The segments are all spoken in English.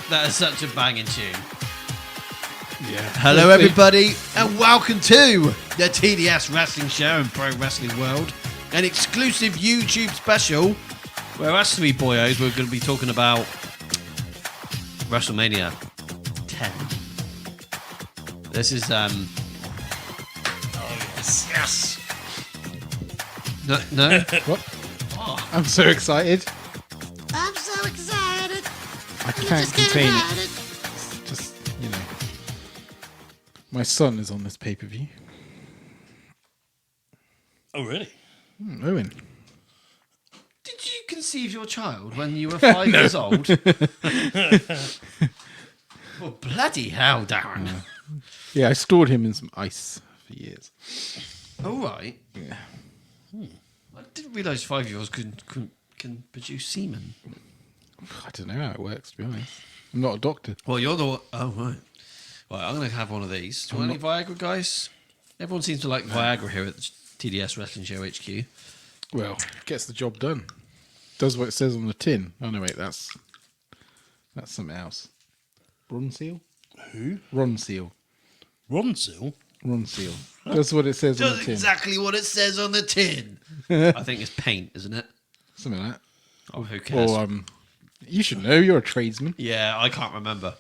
That is such a banging tune. Yeah. Hello, everybody, and welcome to the TDS Wrestling Show in Pro Wrestling World, an exclusive YouTube special where us three boyos we're going to be talking about WrestleMania 10. This is Oh yes. No. What? I'm so excited. I'm so excited. I can't contain it. Just, you know. My son is on this pay-per-view. Oh, really? Owen. Did you conceive your child when you were 5 years old? Well, bloody hell, Darren. Yeah, I stored him in some ice for years. All right. Yeah. I didn't realise 5-year-olds can produce semen. I don't know how it works, to be honest. I'm not a doctor. Well, you're the one. Oh, right. Right, I'm going to have one of these. Do you want any Viagra, guys? Everyone seems to like Viagra here at the TDS Wrestling Show HQ. Well, gets the job done. Does what it says on the tin. Oh, no, wait, that's something else. Ronseal? Who? Ronseal. Ronseal? Ronseal. That's what it says on the Does tin. exactly what it says on the tin. I think it's paint, isn't it? Something like that. Oh, who cares? Or, you should know. You're a tradesman. Yeah, I can't remember.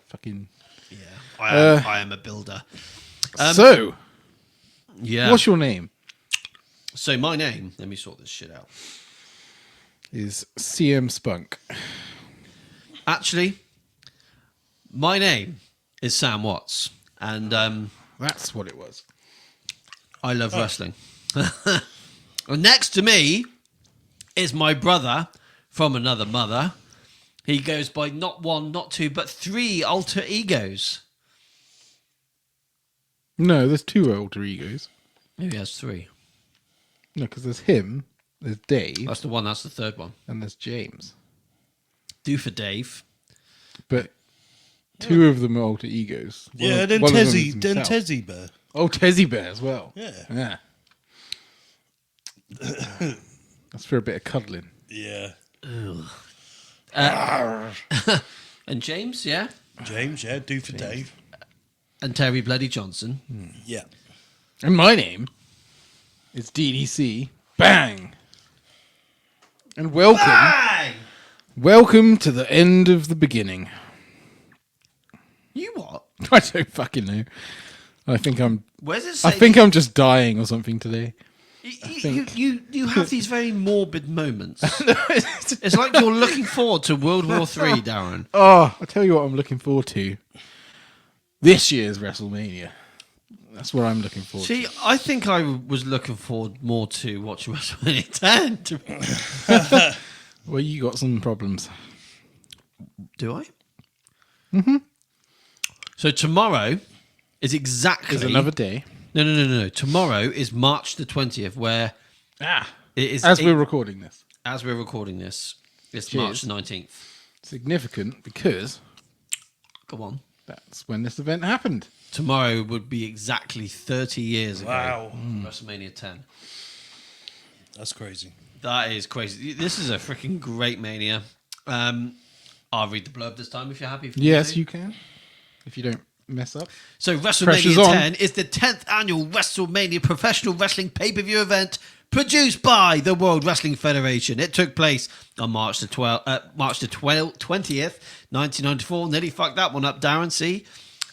Fucking... Yeah, I am a builder. So, Yeah. what's your name? So my name, let me sort this shit out. Is CM Spunk. Actually, my name is Sam Watts, and That's what it was. I love wrestling. And next to me is my brother from another mother. He goes by not one, not two, but 3 alter egos. No, there's 2 alter egos. Maybe he has 3. No, because there's him, there's Dave, That's the one, that's the third one. and there's James. Do for Dave. But 2 of them are alter egos. Yeah, then one of them is Tezzy himself. Bear. Oh, Tezzy Bear as well. Yeah. Yeah. That's for a bit of cuddling. Yeah. And James, yeah? James, yeah, do for Dave. And Terry Bloody Johnson. Yeah. And my name is DDC. Bang! And welcome. Bang! Welcome to the end of the beginning. You what? I don't fucking know. I think I'm Where's it say? I'm just dying or something today. You have these very morbid moments. It's like you're looking forward to World War III, Darren. Oh, I'll tell you what I'm looking forward to. This year's WrestleMania. That's what I'm looking forward to. See, I think I was looking forward more to watching WrestleMania 10. Well, you got some problems. Do I? Mm-hmm. So tomorrow is exactly... There's another day. No. Tomorrow is March the 20th, where it is... We're recording this. As we're recording this, it's Cheers. March 19th. Significant because Go on. that's when this event happened. Tomorrow would be exactly 30 years ago. Wow. WrestleMania 10. That's crazy. That is crazy. This is a freaking great Mania. I'll read the blurb this time if you're happy. For me Yes, to. you can. If you don't mess up. So Pressure's WrestleMania on. 10 is the 10th annual WrestleMania professional wrestling pay-per-view event produced by the World Wrestling Federation. It took place on March the 20th, 1994. Nearly fucked that one up, Darren C.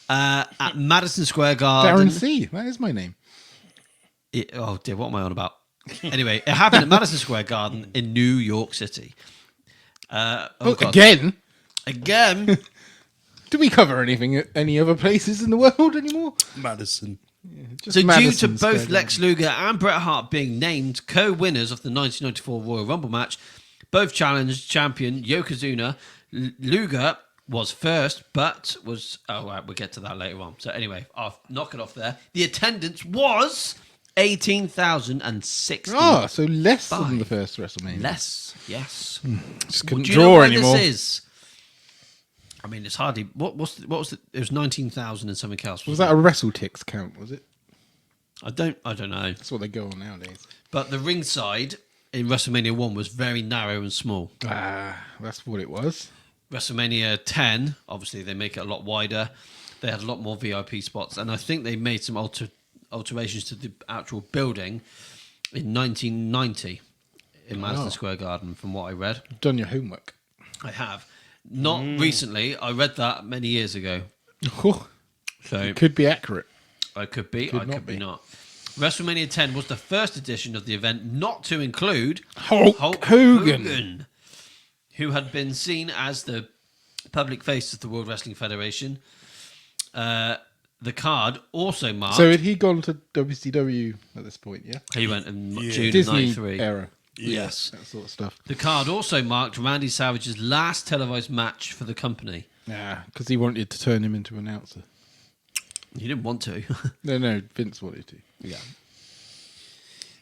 At Madison Square Garden. Darren C. That is my name. Oh dear, what am I on about? Anyway, it happened at Madison Square Garden in New York City. God. Again? Again. Do we cover any other places in the world anymore? Madison. Just So due to Madison Square both Lex Luger and Bret Hart being named co-winners of the 1994 Royal Rumble match, both challenged champion Yokozuna. Luger was first, but was... Oh, right, we'll get to that later on. So anyway, I'll knock it off there. The attendance was 18,060. Oh, so less than the first WrestleMania. Less, yes. Just couldn't Do you know draw why anymore. this is? I mean, it's hardly... What was the... It was 19,000 and something else. Was that a WrestleTix count, was it? I don't know. That's what they go on nowadays. But the ringside in WrestleMania 1 was very narrow and small. That's what it was. WrestleMania 10, obviously, they make it a lot wider. They had a lot more VIP spots, and I think they made some alterations to the actual building in 1990 in Madison Square Garden, from what I read. You've done your homework. I have. Not recently. I read that many years ago. So It could be accurate. I could be, Could I not could be be. not. WrestleMania 10 was the first edition of the event not to include Hulk Hogan. who had been seen as the public face of the World Wrestling Federation. The card also marked... So had he gone to WCW at this point, yeah? he went in June Disney 93. era, Yes. that sort of stuff. The card also marked Randy Savage's last televised match for the company. Yeah, because he wanted to turn him into an announcer. He didn't want to. No, Vince wanted to. Yeah.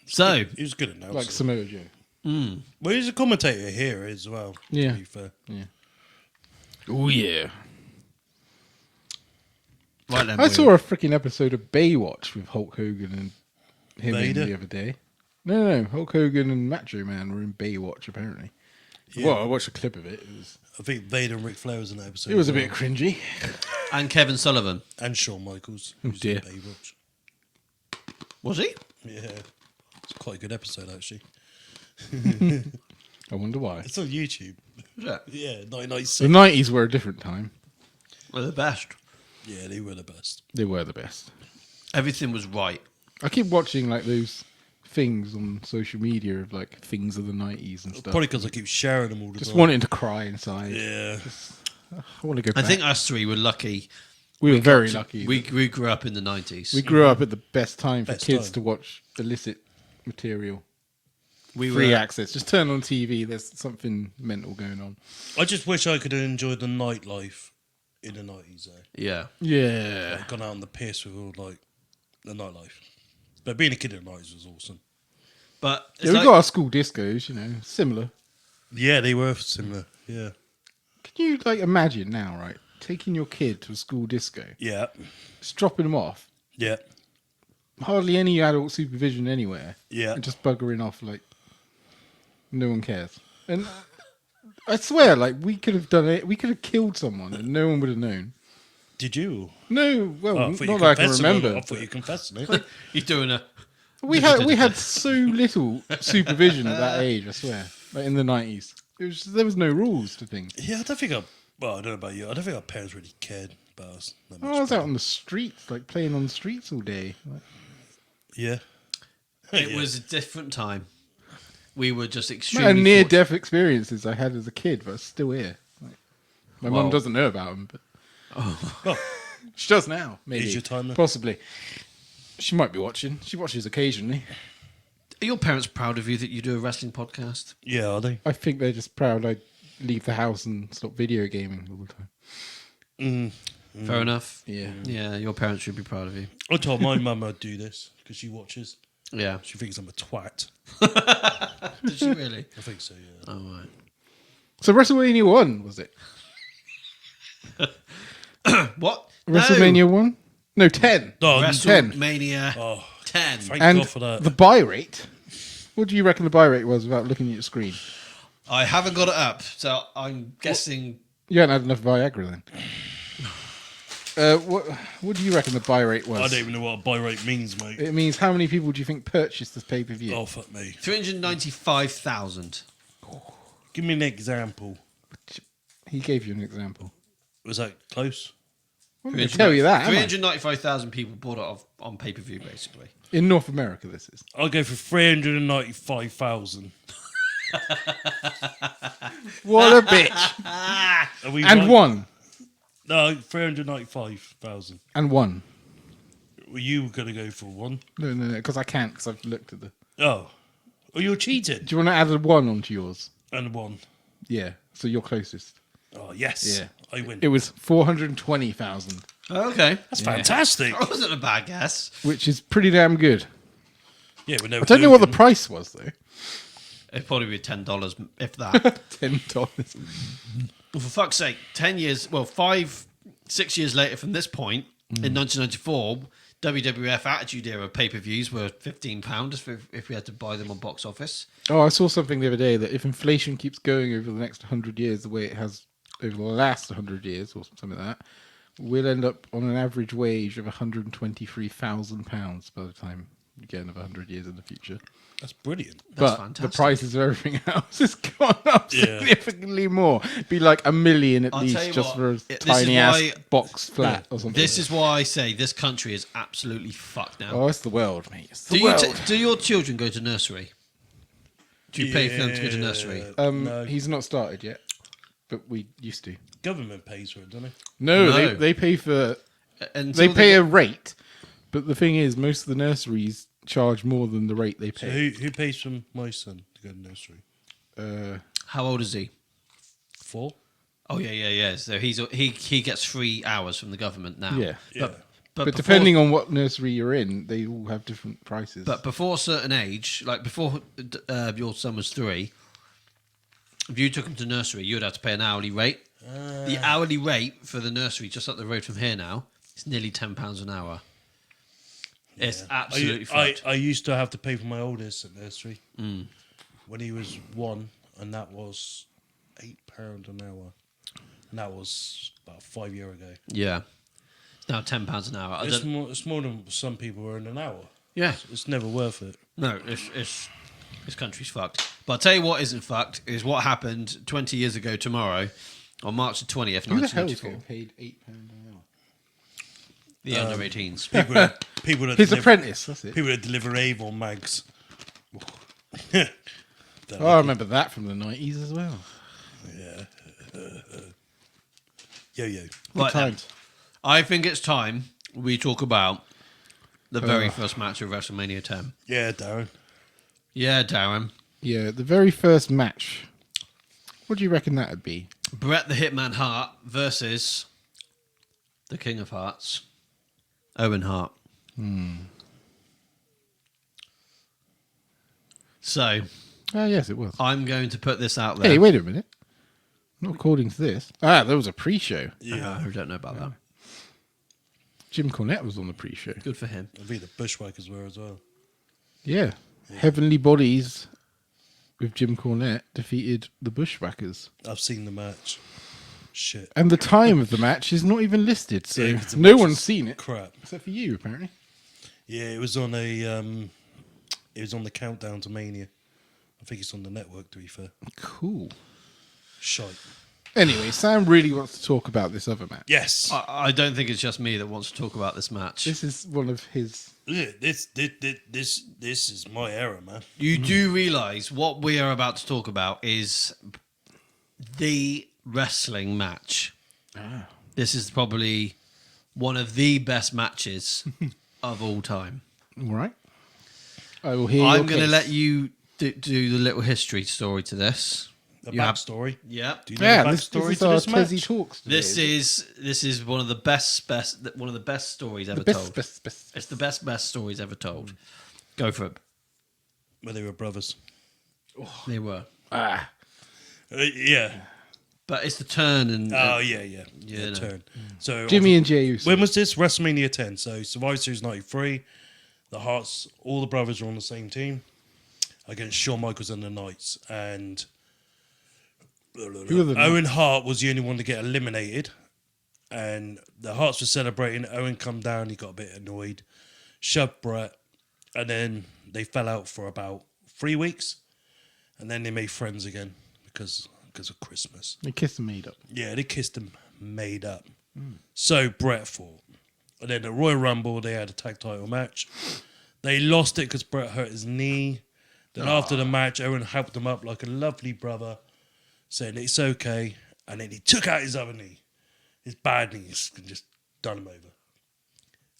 So, He was good enough. Like Samoa Joe. Well, he's a commentator here as well. Yeah. To be fair. Yeah. Oh, yeah. right then. I saw a freaking episode of Baywatch with Hulk Hogan and him in Vader? the other day. No, Hulk Hogan and Macho Man were in Baywatch, apparently. Yeah. Well, I watched a clip of it. I think Vader and Ric Flair was in that episode. It was a as bit well. cringy. And Kevin Sullivan. And Shawn Michaels. Oh, who's dear. in Baywatch. Was he? Yeah. It's quite a good episode, actually. I wonder why. It's on YouTube. Was it? Yeah, 1996. The 90s were a different time. Well, the best. Yeah, they were the best. They were the best. Everything was right. I keep watching like those things on social media of like things of the 90s and stuff. Probably because I keep sharing them all the Just time. wanting to cry inside. Yeah. I want to go I back. think us three were lucky. we were very lucky. We grew up in the 90s. We grew up at the best time for Best kids time. to watch illicit material. we Free were access. Just turn on TV. There's something mental going on. I just wish I could have enjoyed the nightlife in the 90s, though. Yeah. Yeah. Gone out on the piss with all, like, the nightlife. But being a kid in the 90s was awesome. But it's Yeah, we like, got our school discos, you know, similar. Yeah, they were similar. Yeah. Can you like imagine now, right? Taking your kid to a school disco, Yeah. just dropping them off, Yeah. hardly any adult supervision anywhere, Yeah. and just buggering off like no one cares. And I swear, like we could have done it. We could have killed someone, and no one would have known. Did you? No, well, Oh, I thought you not that I can confessing on it. remember. I thought you confessing it. you're doing a... We had so little supervision at that age. I swear, like in the 90s, there was no rules to things. Yeah, I don't think well, I don't know about you. I don't think our parents really cared about us that much. I was out on the streets, like playing on the streets all day. Like, Yeah. It Yeah. was a different time. We were just and extremely near-death experiences I had as a kid, but I'm still here. Like, my Well- mum doesn't know about them, but Well, she does now. Maybe Is your time then? possibly. She might be watching. She watches occasionally. Are your parents proud of you that you do a wrestling podcast? yeah, are they? I think they're just proud I leave the house and stop video gaming all the time. Fair enough. Yeah. Yeah, your parents should be proud of you. I told my mum I'd do this because she watches. Yeah. She thinks I'm a twat. Did she really? I think so, yeah. Oh, right. So WrestleMania 1, was it? What? WrestleMania 1? No, 10. No, 10. WrestleMania Oh, 10. thank And God for that. the buy rate. What do you reckon the buy rate was without looking at your screen? I haven't got it up, so I'm guessing... You hadn't had enough Viagra then. What do you reckon the buy rate was? I don't even know what a buy rate means, mate. It means how many people do you think purchased this pay-per-view? Oh, fuck me. 395,000. Give me an example. He gave you an example. Was that close? I'm going to tell you that, am I? 395,000 people bought it on pay-per-view, basically. In North America, this is. I'll go for 395,000. What a bitch. Are we And right? one. No, 395,000. And one. Were you going to go for one? No, because I can't, because I've looked at the... Oh. Oh, you're cheating. Do you want to add a one onto yours? And one. Yeah, so you're closest. Oh, yes. Yeah. I win. It was 420,000, Oh, okay. That's fantastic. That wasn't a bad guess. which is pretty damn good. Yeah, we know. I don't know what the price was, though. It'd probably be $10, if that. $10. Well, for fuck's sake, 10 years, well, 6 years later from this point, in 1994, WWF Attitude Era pay-per-views were £15 if we had to buy them on box office. Oh, I saw something the other day that if inflation keeps going over the next 100 years the way it has over the last 100 years or something like that, we'll end up on an average wage of £123,000 by the time we get another 100 years in the future. That's brilliant. That's but fantastic. the prices of everything else has gone up Yeah. significantly more. It'd be like $1 million at I'll tell least you just what, for a this is tiny ass why- box flat or something. This is why I say this country is absolutely fucked now. Oh, it's the world, mate. It's the do world. do your children go to nursery? Do you pay for them to go to nursery? No. He's not started yet, but we used to. Government pays for it, doesn't it? No, No. they pay for Until they pay a rate, but the thing is, most of the nurseries charge more than the rate they So pay. who pays for my son to go to nursery? How old is he? 4? Oh yeah. So he gets 3 hours from the government now. Yeah. Yeah. But before- depending on what nursery you're in, they all have different prices. But before a certain age, like before your son was 3, if you took him to nursery, you'd have to pay an hourly rate. The hourly rate for the nursery just up the road from here now is nearly £10 an hour. It's absolutely fucked. I used to have to pay for my oldest at nursery when he was 1, and that was £8 an hour. And that was about 5 years ago. Yeah. It's now £10 an hour. It's more than some people earn an hour. Yeah. It's never worth it. No, this country's fucked. But I'll tell you what isn't fucked is what happened 20 years ago tomorrow on March the 20th, who the hell is 1994. getting paid £8 an hour? The under 18s. People that His deliver, apprentice. That's it. people that deliver Avon mags. Oh, I remember that from the 90s as well. Yo. Right then. Times. I think it's time we talk about the very first match of WrestleMania 10. Yeah, Darren. Yeah, Darren. Yeah, the very first match. What do you reckon that would be? Bret the Hitman Hart versus the King of Hearts, Owen Hart. So, Oh, yes, it was. I'm going to put this out there. Hey, wait a minute. Not according to this. Ah, there was a pre-show. Yeah. I don't know about that. Jim Cornette was on the pre-show. Good for him. I think the Bushwhackers were as well. Yeah. Heavenly Bodies with Jim Cornette defeated the Bushwhackers. I've seen the match. Shit. And the time of the match is not even listed, so Yeah, 'cause the no match one's is seen it. Crap. Except for you, apparently. Yeah, it was on a. It was on the countdown to Mania. I think it's on the network. To be fair, Cool. shite. Anyway, Sam really wants to talk about this other match. Yes. I don't think it's just me that wants to talk about this match. This is one of his... Yeah, this is my era, man. You do realise what we are about to talk about is the wrestling match. This is probably one of the best matches of all time. All right. I will hear I'm your going to case. let you do the little history story to this. The You have- backstory. Yeah. Do you know Yeah, the this backstory is to our this match? Tezzy Talks today. This is one of the best stories ever the told. best. It's the best stories ever told. Go for it. Where they were brothers. They were. Yeah. But it's the turn and Oh yeah. Yeah, no. Turn. So Jimmy and Jay Uso. when was this? WrestleMania 10. So Survivor Series 93. The Hearts, all the brothers were on the same team against Shawn Michaels and the Knights. And Who are the Owen Hart was the only one to get eliminated. And the Hearts were celebrating. Owen come down. He got a bit annoyed. Shoved Brett. And then they fell out for about 3 weeks. And then they made friends again because of Christmas. They kissed and made up. Yeah, they kissed him made up. So Brett fought. And then at Royal Rumble, they had a tag title match. They lost it because Brett hurt his knee. Then after the match, Owen helped him up like a lovely brother, saying it's okay. And then he took out his other knee, his bad knee, and just done him over.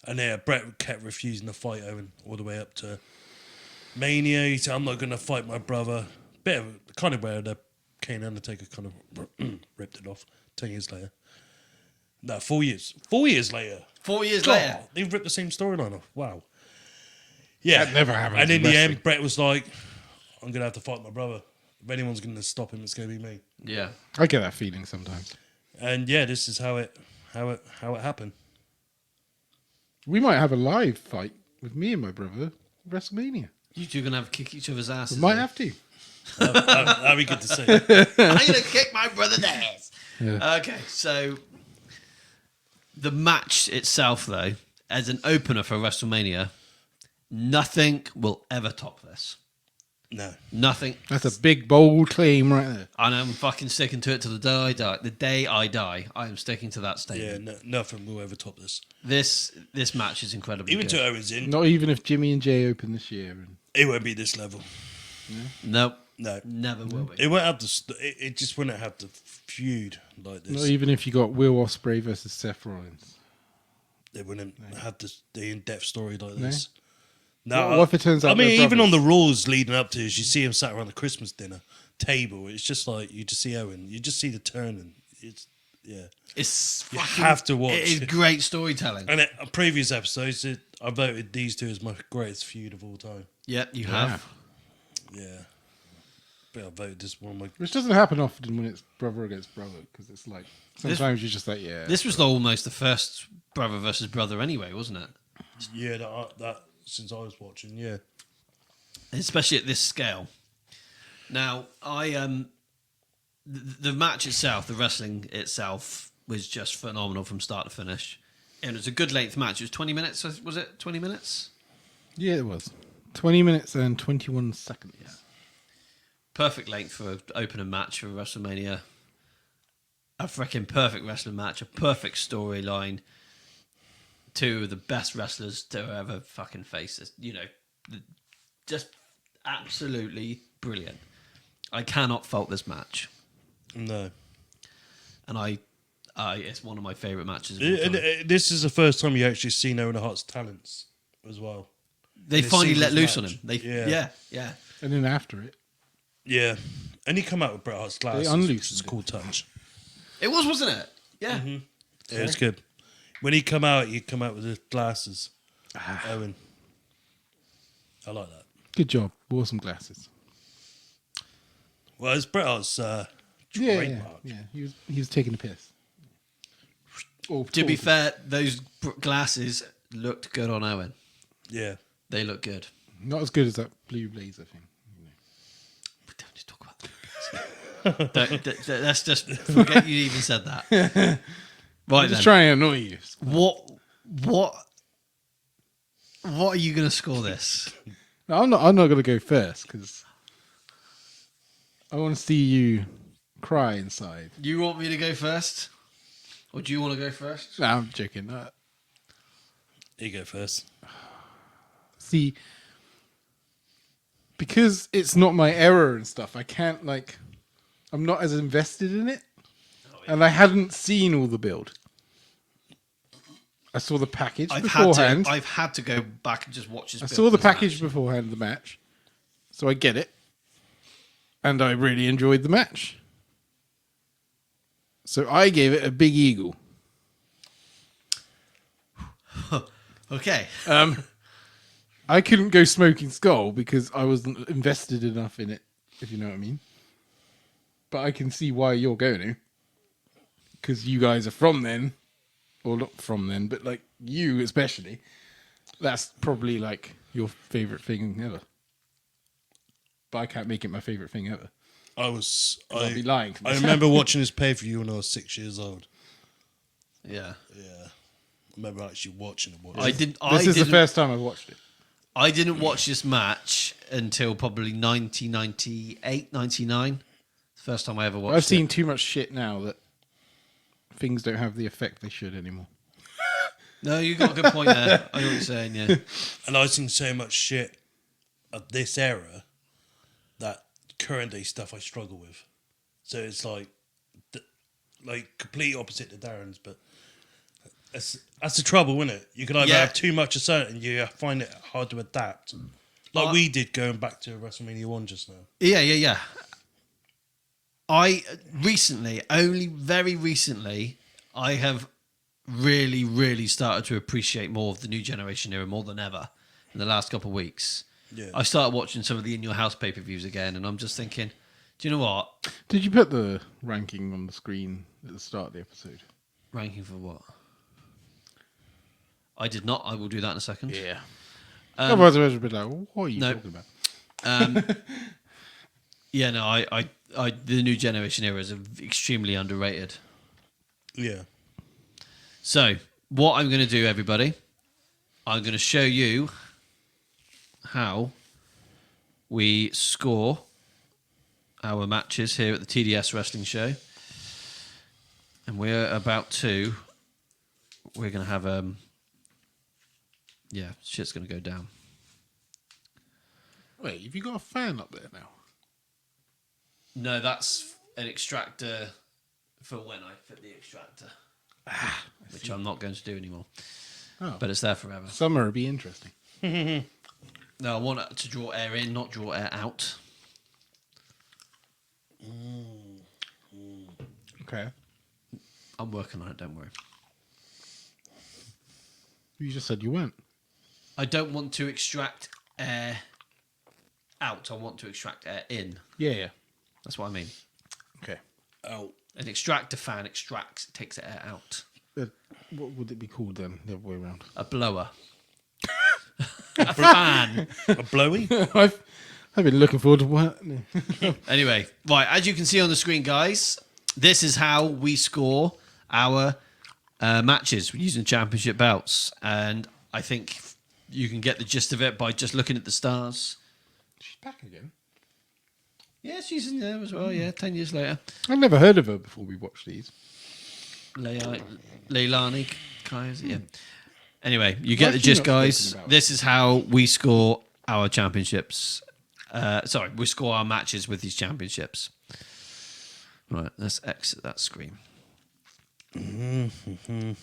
And then Brett kept refusing to fight Owen all the way up to Mania. He said, I'm not going to fight my brother. Bit of kind of where the Kane Undertaker kind of ripped it off 10 years later. No, 4 years. 4 years later. 4 years God, later. they've ripped the same storyline off. Wow. Yeah. That never happens And in in the wrestling. end, Brett was like, I'm going to have to fight my brother. If anyone's going to stop him, it's going to be me. Yeah. I get that feeling sometimes. And yeah, this is how it happened. We might have a live fight with me and my brother at WrestleMania. You two are going to have to kick each other's asses. We might eh? have to. That'd be good to see. I'm going to kick my brother's ass. Yeah. Okay, so the match itself, though, as an opener for WrestleMania, nothing will ever top this. No. Nothing. That's a big, bold claim right there. And I'm fucking sticking to it till the day I die. The day I die, I am sticking to that Yeah, statement. nothing will ever top this. This match is incredibly Even good. to Owens in, Not even if Jimmy and Jay open this year. And it won't be this level. Nope. No. Never will be. It won't have it just wouldn't have the feud like this. not even if you got Will Ospreay versus Seth Rollins. They wouldn't have the in-depth story like No? this. What if it turns out I mean, they're even on brothers? the rules leading up to this, you see him sat around the Christmas dinner table. It's just like you just see Owen, you just see the turning. It's It's You fucking- have to watch It is it. great storytelling. And on previous episodes, I voted these two as my greatest feud of all time. Yep, you have. Yeah, but I voted this one of my. Which doesn't happen often when it's brother against brother, because it's like sometimes you're just like, yeah. This was almost the first brother versus brother anyway, wasn't it? Yeah, that since I was watching, yeah. Especially at this scale. Now, the match itself, the wrestling itself, was just phenomenal from start to finish. And it was a good length match. It was 20 minutes, was it? 20 minutes? Yeah, it was 20 minutes and 21 seconds. Yeah. Perfect length for an opening match for WrestleMania. A freaking perfect wrestling match, a perfect storyline. Two of the best wrestlers to ever fucking face this. You know, just absolutely brilliant. I cannot fault this match. No. And it's one of my favourite matches of all And time. this is the first time you actually see Owen Hart's talents as well. They in a finally let singles loose on match. him. They, Yeah. yeah. And then after it, Yeah, and he come out with Bret Hart's glasses, unloosened which is a it. cool touch. It was, wasn't it? Yeah. Yeah, it was good. When he come out with his glasses. Owen. I like that. good job. Wore some glasses. Well, it's Bret Hart's Yeah, trademark. yeah. He was taking a piss. Or To be talking. fair, those glasses looked good on Owen. Yeah. They look good. Not as good as that blue blazer thing. We don't need to talk about that. Let's just forget you even said that. Right I'm just then. trying to annoy you. What are you going to score this? No, I'm not going to go first because I want to see you cry inside. You want me to go first? Or do you want to go first? No, I'm joking. You go first. See, because it's not my error and stuff, I can't I'm not as invested in it. And I hadn't seen all the build. I saw the package beforehand. I've had to go back and just watch this. I bit saw of the this package match. beforehand of the match. So I get it. And I really enjoyed the match. So I gave it a big eagle. Okay. I couldn't go Smoking Skull because I wasn't invested enough in it, if you know what I mean. But I can see why you're going to. Because you guys are from then. Or not from then, but you especially. That's probably your favourite thing ever. But I can't make it my favourite thing ever. I'd be lying to I myself. remember watching this pay-per-view when I was 6 years old. Yeah. Yeah. I remember actually watching it. This is the first time I've watched it. I didn't watch this match until probably 1998, 99. First time I ever watched I've it. seen too much shit now that things don't have the effect they should anymore. No, you got a good point there. I know what you're saying, yeah. And I've seen so much shit of this era that current day stuff I struggle with. So it's complete opposite to Darren's, but that's the trouble, isn't it? You can either Yeah. have too much of something and you find it hard to adapt. Like we did going back to WrestleMania 1 just now. Yeah. I recently, only very recently, I have really, really started to appreciate more of the new generation era more than ever in the last couple of weeks. Yeah. I started watching some of the In Your House pay-per-views again, and I'm just thinking, do you know what? Did you put the ranking on the screen at the start of the episode? Ranking for what? I did not. I will do that in a second. Yeah. Otherwise, I would be like, what are you no. talking about? Yeah, no, the new generation era is extremely underrated. Yeah. So, what I'm going to do, everybody, I'm going to show you how we score our matches here at the TDS Wrestling Show. And we're going to have, shit's going to go down. Wait, have you got a fan up there now? No, that's an extractor for when I fit the extractor. Which I'm not going to do anymore. Oh. But it's there forever. Summer would be interesting. No, I want it to draw air in, not draw air out. Okay. I'm working on it, don't worry. You just said you weren't. I don't want to extract air out. I want to extract air in. Yeah. That's what I mean. Okay. Oh. An extractor fan takes the air out. What would it be called then, the other way around? A blower. A fan. A blowy? I've been looking forward to what. Anyway, right, as you can see on the screen, guys, this is how we score our matches using championship belts. And I think you can get the gist of it by just looking at the stars. She's back again. Yeah, she's in there as well, 10 years later. I've never heard of her before we watched these. Leilani Kaiser, yeah. Anyway, you get Why the is she gist, not guys. spoken about? This is how we score our championships. We score our matches with these championships. Right, let's exit that screen.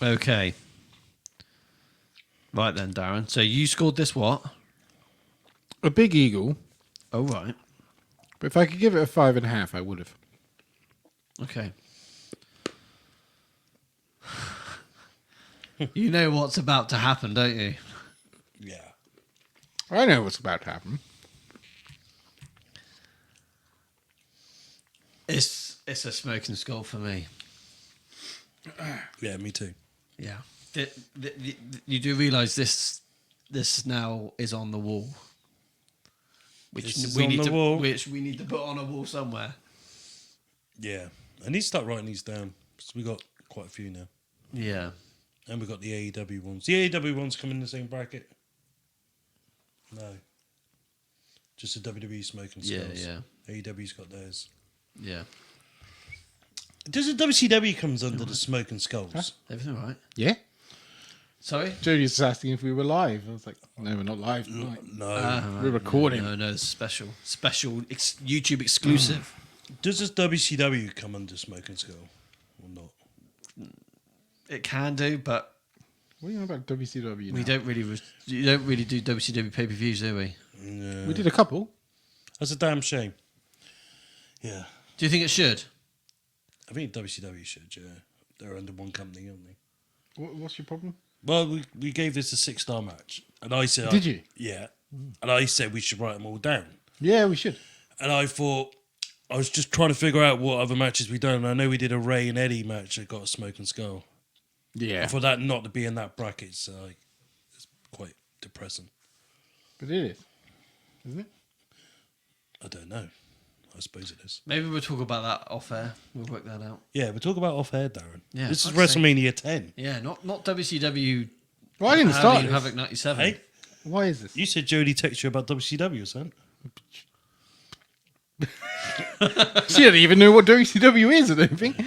Okay. Right then, Darren. So you scored this what? A big eagle. Oh, right. But if I could give it a 5.5, I would have. Okay. You know what's about to happen, don't you? Yeah. I know what's about to happen. It's a smoking skull for me. Yeah, me too. Yeah. You do realise this now is on the wall. Which This is we on need the to wall. which we need to put on a wall somewhere. Yeah. I need to start writing these down. Because we got quite a few now. Yeah. And we got the AEW ones. The AEW ones come in the same bracket. No. Just the WWE Smoking Skulls. Yeah. AEW's got theirs. Yeah. Does the WCW comes under the Smoking Skulls? Everything all right? Yeah? Sorry? Jodie was asking if we were live. I was like, no, we're not live. tonight. No. We're recording. No, it's special YouTube exclusive. Does this WCW come under Smoking Skull or not? It can do, but What are you on about WCW now? we don't really you don't really do WCW pay-per-views, do we? No. We did a couple. That's a damn shame. Yeah. Do you think it should? I think WCW should, yeah. They're under one company, aren't they? What's your problem? Well, we gave this a 6-star match. And I said... Did you? Yeah. And I said we should write them all down. Yeah, we should. And I thought... I was just trying to figure out what other matches we done. And I know we did a Ray and Eddie match that got a Smoking Skull. Yeah. I thought that not to be in that bracket, so it's quite depressing. But it is. Isn't it? I don't know. I suppose it is. Maybe we'll talk about that off air. We'll work that out. Yeah, we'll talk about off-air, Darren. Yeah, This is I'd say- WrestleMania 10. Yeah, not WCW. Well, I didn't start Halloween this. Havoc 97. Hey, Why is this? you said Jodie texted you about WCW or something. She doesn't even know what WCW is, I don't think.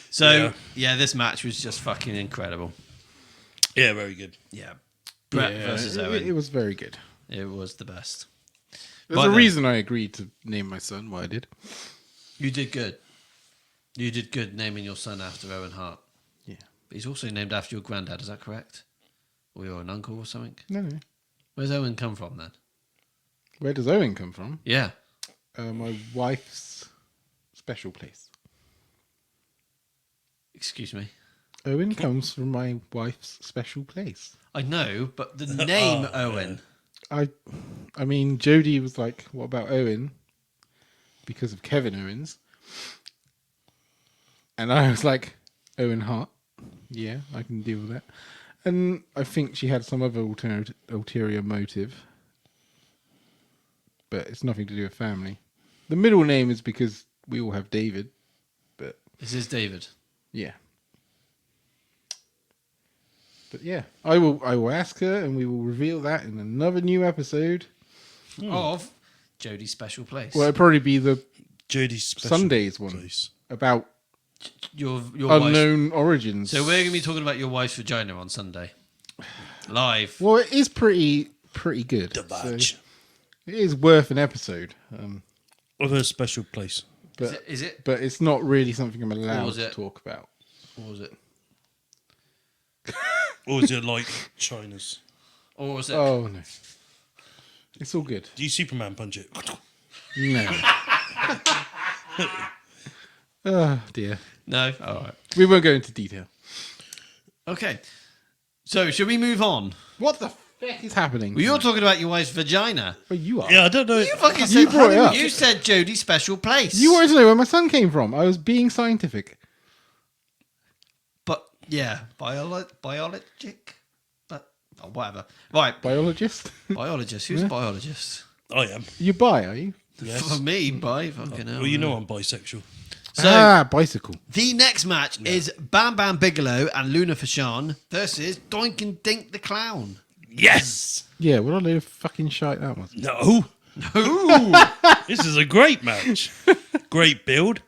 So yeah, this match was just fucking incredible. Yeah, very good. Yeah, Brett Yeah, versus it Owen. was very good. It was the best. There's Right a then. reason I agreed to name my son what I did. You did good. You did good naming your son after Owen Hart. Yeah. But he's also named after your granddad. Is that correct? Or your uncle or something? No. Where's Owen come from then? Where does Owen come from? Yeah. My wife's special place. Excuse me. Owen comes from my wife's special place. I know, but the name Owen. I mean, Jodie was like, "What about Owen?" Because of Kevin Owens, and I was like, "Owen Hart, yeah, I can deal with that." And I think she had some other ulterior motive. But it's nothing to do with family. The middle name is because we all have David. But This is David. yeah. But yeah, I will ask her and we will reveal that in another new episode. Of Jodie's Special Place. Well, it'll probably be the Jodie's special Sunday's one place. about your wife's. unknown origins. So we're going to be talking about your wife's vagina on Sunday. Live. Well, it is pretty good. The So badge it is worth an episode. of her special place. But Is it? but it's not really something I'm allowed was to it? talk about. Or was it? Or is it like China's? Or was it? Oh no, it's all good. Do you Superman punch it? No. Oh dear. No? All right. We won't go into detail. Okay. So, should we move on? What the fuck is happening? Well, you're talking about your wife's vagina. Well, you are. Yeah, I don't know. You fucking You said brought it up. You said Jodie's Special Place. You wanted to know where my son came from. I was being scientific. But, yeah. Biologic? But, oh, whatever. Right. Biologist? Biologist. Who's a biologist? I am. You bi, are you? For me, by fucking hell. Well, you know I'm bisexual. So, bicycle. the next match is Bam Bam Bigelow and Luna Vachon versus Doink and Dink the Clown. Yes. Yeah, what a load of fucking shite that was. No. Ooh. This is a great match. Great build.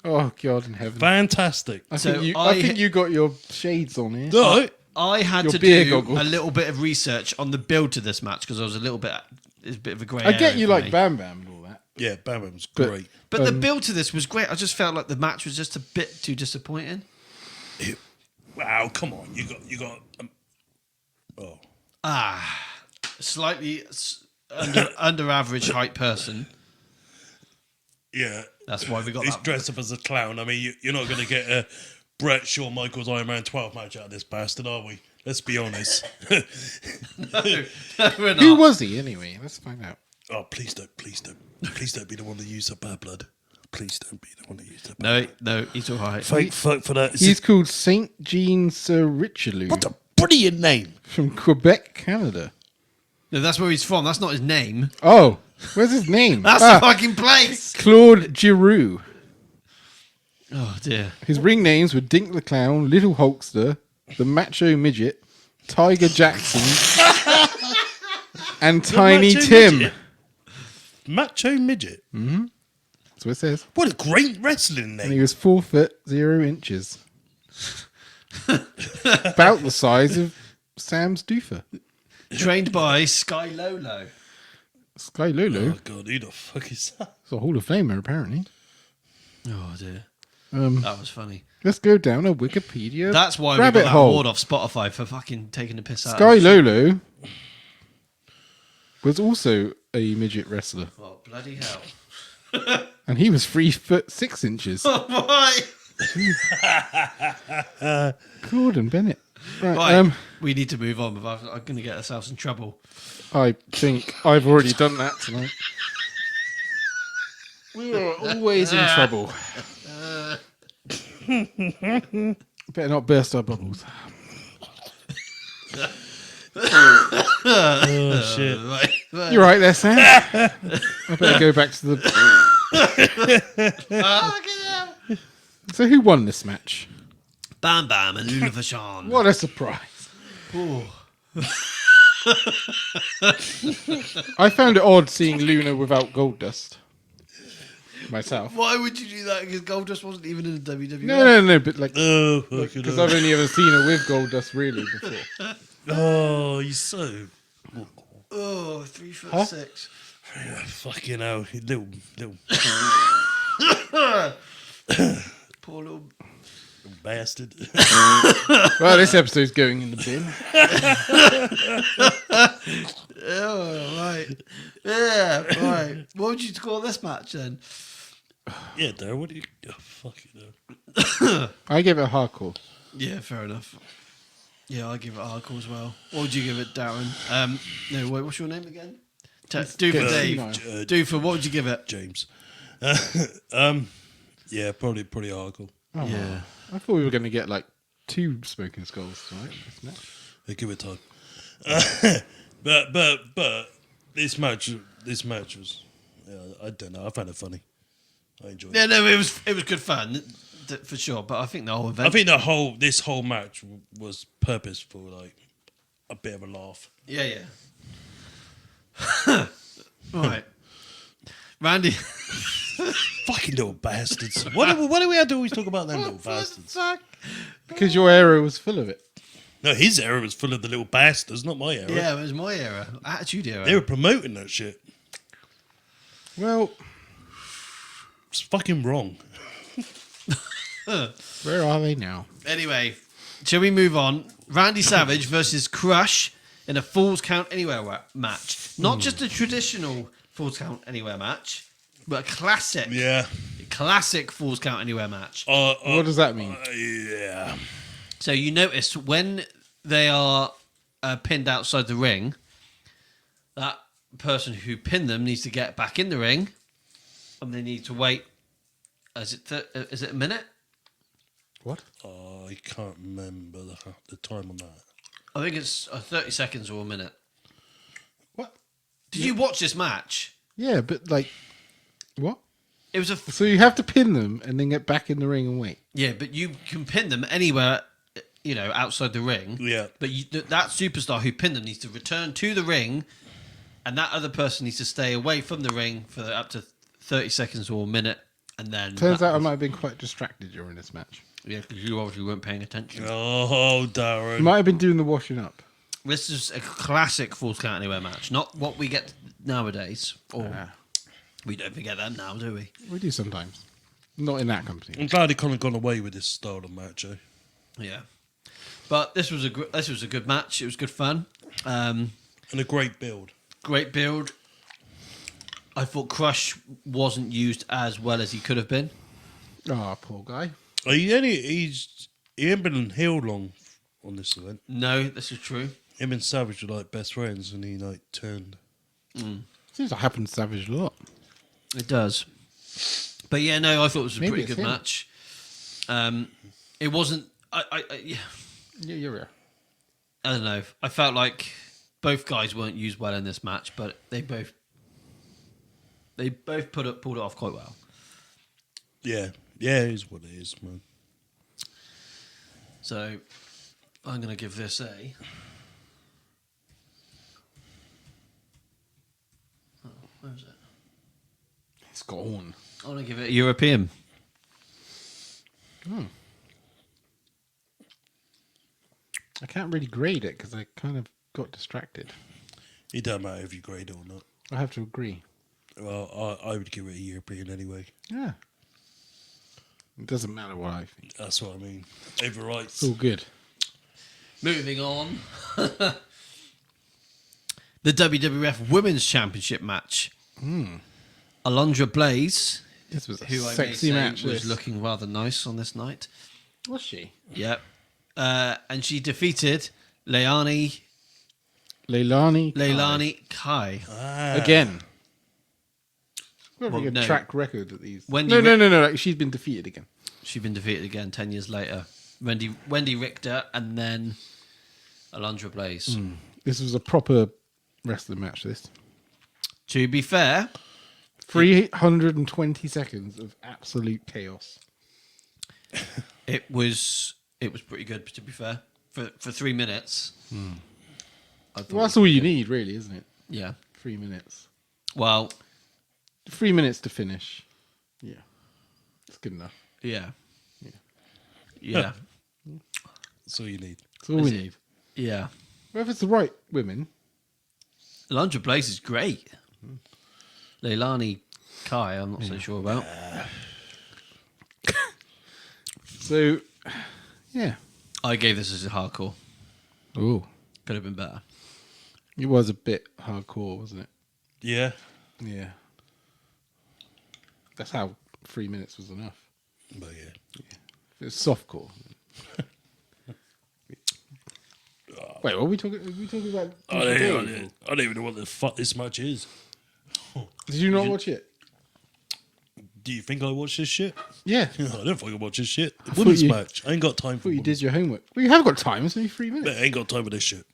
Oh God in heaven! Fantastic. I So think I- you got your shades on here. No. I had Your to beer do goggles. a little bit of research on the build to this match because I was a little bit. It's a bit of a grey. I get area you for like me. Bam Bam and all that. Yeah, Bam Bam's But- great. But the build to this was great. I just felt like the match was just a bit too disappointing. Wow, come on. You got oh. Slightly under average height person. Yeah. That's why we got He's that. dressed up as a clown. I mean, you're not going to get a Brett Shawn Michaels Iron Man 12 match out of this bastard, are we? Let's be honest. No, we're not. Who was he anyway? Let's find out. Oh, please don't be the one that used the bad blood. Please don't be the one that used the bad No, he's all right. Thank fuck for that. He's called Saint Jean Sir Richelieu What a brilliant name. from Quebec, Canada. No, that's where he's from. That's not his name. Oh, where's his name? That's the fucking place. Claude Giroux. Oh dear. His ring names were Dink the Clown, Little Hulkster, the Macho Midget, Tiger Jackson, and Tiny Macho Tim. Midget. Macho Midget. That's what it says. What a great wrestling And he name. was 4 foot 0 inches. About the size of Sam's doofer. Trained by Sky Lolo. Sky Lulu. Oh, God, who the fuck is that? It's a Hall of Famer, apparently. Oh dear. Um, That was funny. Let's go down a Wikipedia That's why we got rabbit that hole. award off Spotify for fucking taking the piss out. Sky of Lolo was also a midget wrestler, Oh bloody hell! and he was 3 foot 6 inches. Why? Gordon Bennett. Right, Right, we need to move on. Without, I'm going to get ourselves in trouble. I think I've already done that tonight. We are always in trouble. Better not burst our bubbles. Oh, shit. Right. You're right there, Sam. I better go back to the. So, who won this match? Bam Bam and Luna Vachon. What a surprise! I found it odd seeing Luna without Gold Dust. Myself. Why would you do that? Because Goldust wasn't even in the WWE. No, but like. Oh, fucking Because hell. I've only ever seen her with Gold Dust really before. Oh, you're so Oh, 3'6". fucking hell, you little Poor little. bastard. Well, this episode's going in the bin. Oh, right. Yeah, right. What would you call this match then? Yeah, Darren, what do you? Oh, fucking hell. I gave it a hardcore. Yeah, fair enough. Yeah, I give it a hardcore as well. What would you give it, Darren? No, wait, what's your name again? Do for get Dave. senile. Do for what would you give it? James. Yeah, probably hardcore. Oh, Yeah. I thought we were going to get like 2 smoking skulls tonight. This match. They give it time. but this match was, I don't know. I found it funny. I enjoyed it. Yeah, no, it was good fun for sure. But I think the whole event. I think this whole match was purposeful, like a bit of a laugh. Yeah. Right, Randy. Fucking little bastards. Why do we have to always talk about them little bastards? Because your era was full of it. No, his era was full of the little bastards, not my era. Yeah, it was my era, Attitude Era. They were promoting that shit. Well, It's fucking wrong. where are they now? Anyway, shall we move on? Randy Savage versus Crush in a Falls Count Anywhere match. Not just a traditional Falls Count Anywhere match, but a classic. Yeah. Classic Falls Count Anywhere match. What does that mean? Yeah. So you notice when they are pinned outside the ring, that person who pinned them needs to get back in the ring, and they need to wait. Is it a minute? What? I can't remember the time on that. I think it's 30 seconds or a minute. What? Did you watch this match? Yeah, but like, what? It was So you have to pin them and then get back in the ring and wait. yeah, but you can pin them anywhere, outside the ring. Yeah. But that superstar who pinned them needs to return to the ring, and that other person needs to stay away from the ring for up to 30 seconds or a minute, and then Turns out I might have been quite distracted during this match. yeah, because you obviously weren't paying attention. Oh, Darren. Might have been doing the washing up. This is a classic Falls Count Anywhere match, not what we get nowadays. Or we don't forget that now, do we? We do sometimes. Not in that company. I'm glad he kind of gone away with this style of match, eh? Yeah. But this was a good match. It was good fun. And a great build. Great build. I thought Crush wasn't used as well as he could have been. Oh, poor guy. He ain't been heel long on this event. No, this is true. Him and Savage were like best friends, and he like turned. Seems like happened to Savage a lot. It does. But yeah, no, I thought it was a Maybe pretty it's good him. match. It wasn't. Yeah, Yeah, you're right. I don't know. I felt like both guys weren't used well in this match, but they both pulled it off quite well. Yeah, it is what it is, man. So I'm going to give this a. Oh, where is it? It's gone. I'm going to give it a European. I can't really grade it because I kind of got distracted. It doesn't matter if you grade it or not. I have to agree. Well, I would give it a European anyway. Yeah. It doesn't matter what I think. That's what I mean. Over rights. It's all good. Moving on. The WWF Women's Championship match. Alundra Blaze, This was a who I may sexy say match. was this. looking rather nice on this night. Was she? Yep. And she defeated Leilani Kai. Again. We're Well, having a no. track record at these. Wendy No. Like, she's been defeated again. She's been defeated again 10 years later. Wendy Richter and then Alundra Blaze. This was a proper wrestling match, this. To be fair, 320 seconds of absolute chaos. it was pretty good, to be fair. For 3 minutes. I thought Well, that's all you need, really, isn't it? Yeah. 3 minutes. Well, 3 minutes to finish. Yeah. It's good enough. yeah. Yeah. That's all you need. That's all we need. Yeah. Well, if it's the right women. Alundra Blaze is great. Leilani Kai, I'm not so sure about. So, yeah. I gave this as a hardcore. Oh. Could have been better. It was a bit hardcore, wasn't it? Yeah. Yeah. That's how 3 minutes was enough. But yeah. If it was softcore. Wait, what are we talking? Are we talking about? I don't even know what the fuck this match is. Did you not watch it? Do you think I watch this shit? Yeah. I don't fucking watch this shit. thought Women's you- match. I ain't got time I for thought you women's. did your homework. Well, you have got time. It's only 3 minutes. I ain't got time for this shit.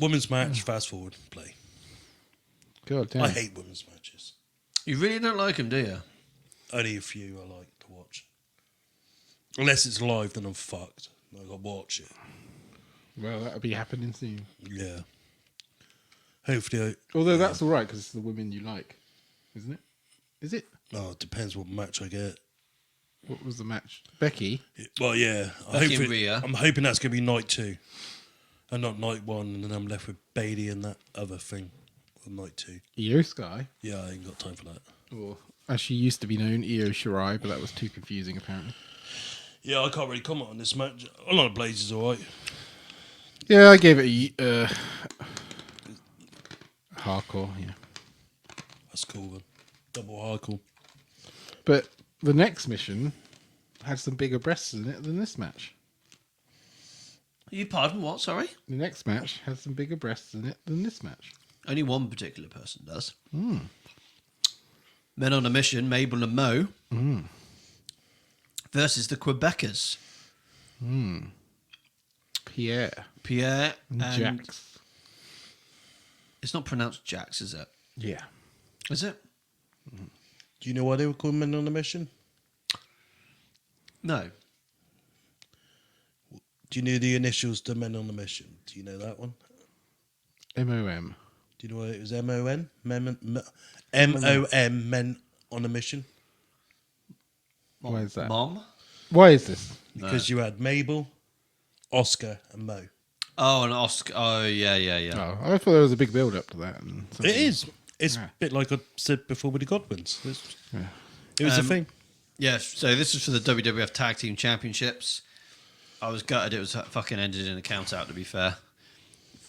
Women's match, fast forward, play. God damn. I hate women's matches. You really don't like him, do you? Only a few I like to watch. Unless it's live, then I'm fucked. I gotta watch it. Well, that'll be happening soon. Yeah. Hopefully, Although that's all right because it's the women you like, isn't it? Is it? it depends what match I get. What was the match? Becky. Well, yeah. Becky and Rhea. I'm hoping that's gonna be night 2, and not night 1, and then I'm left with Bailey and that other thing on night 2. Io Sky. Yeah, I ain't got time for that. Or as she used to be known, Io Shirai, but that was too confusing apparently. Yeah, I can't really comment on this match. A lot of Blades is alright. Yeah, I gave it a hardcore. Yeah. That's cool then. Double hardcore. But the next mission had some bigger breasts in it than this match. You pardon what? Sorry. The next match had some bigger breasts in it than this match. Only one particular person does. Men on a mission, Mabel and Mo, versus the Quebecers, Pierre Pierre and and Jax. It's not pronounced Jax, is it? Yeah. Is it? Do you know why they were called Men on a Mission? No. Do you know the initials to Men on a Mission? Do you know that one? MOM. Do you know why it was MON? M-O-M, Men on a Mission? Why is that? Mom? Why is this? Because you had Mabel, Oscar, and Mo. Oh, and Oscar. Oh, yeah. Oh, I thought there was a big build up to that. And It is. It's Yeah. a bit like I said before with the Godwins. Yeah. It was a thing. Yes, so this is for the WWF Tag Team Championships. I was gutted it was fucking ended in a count out, to be fair.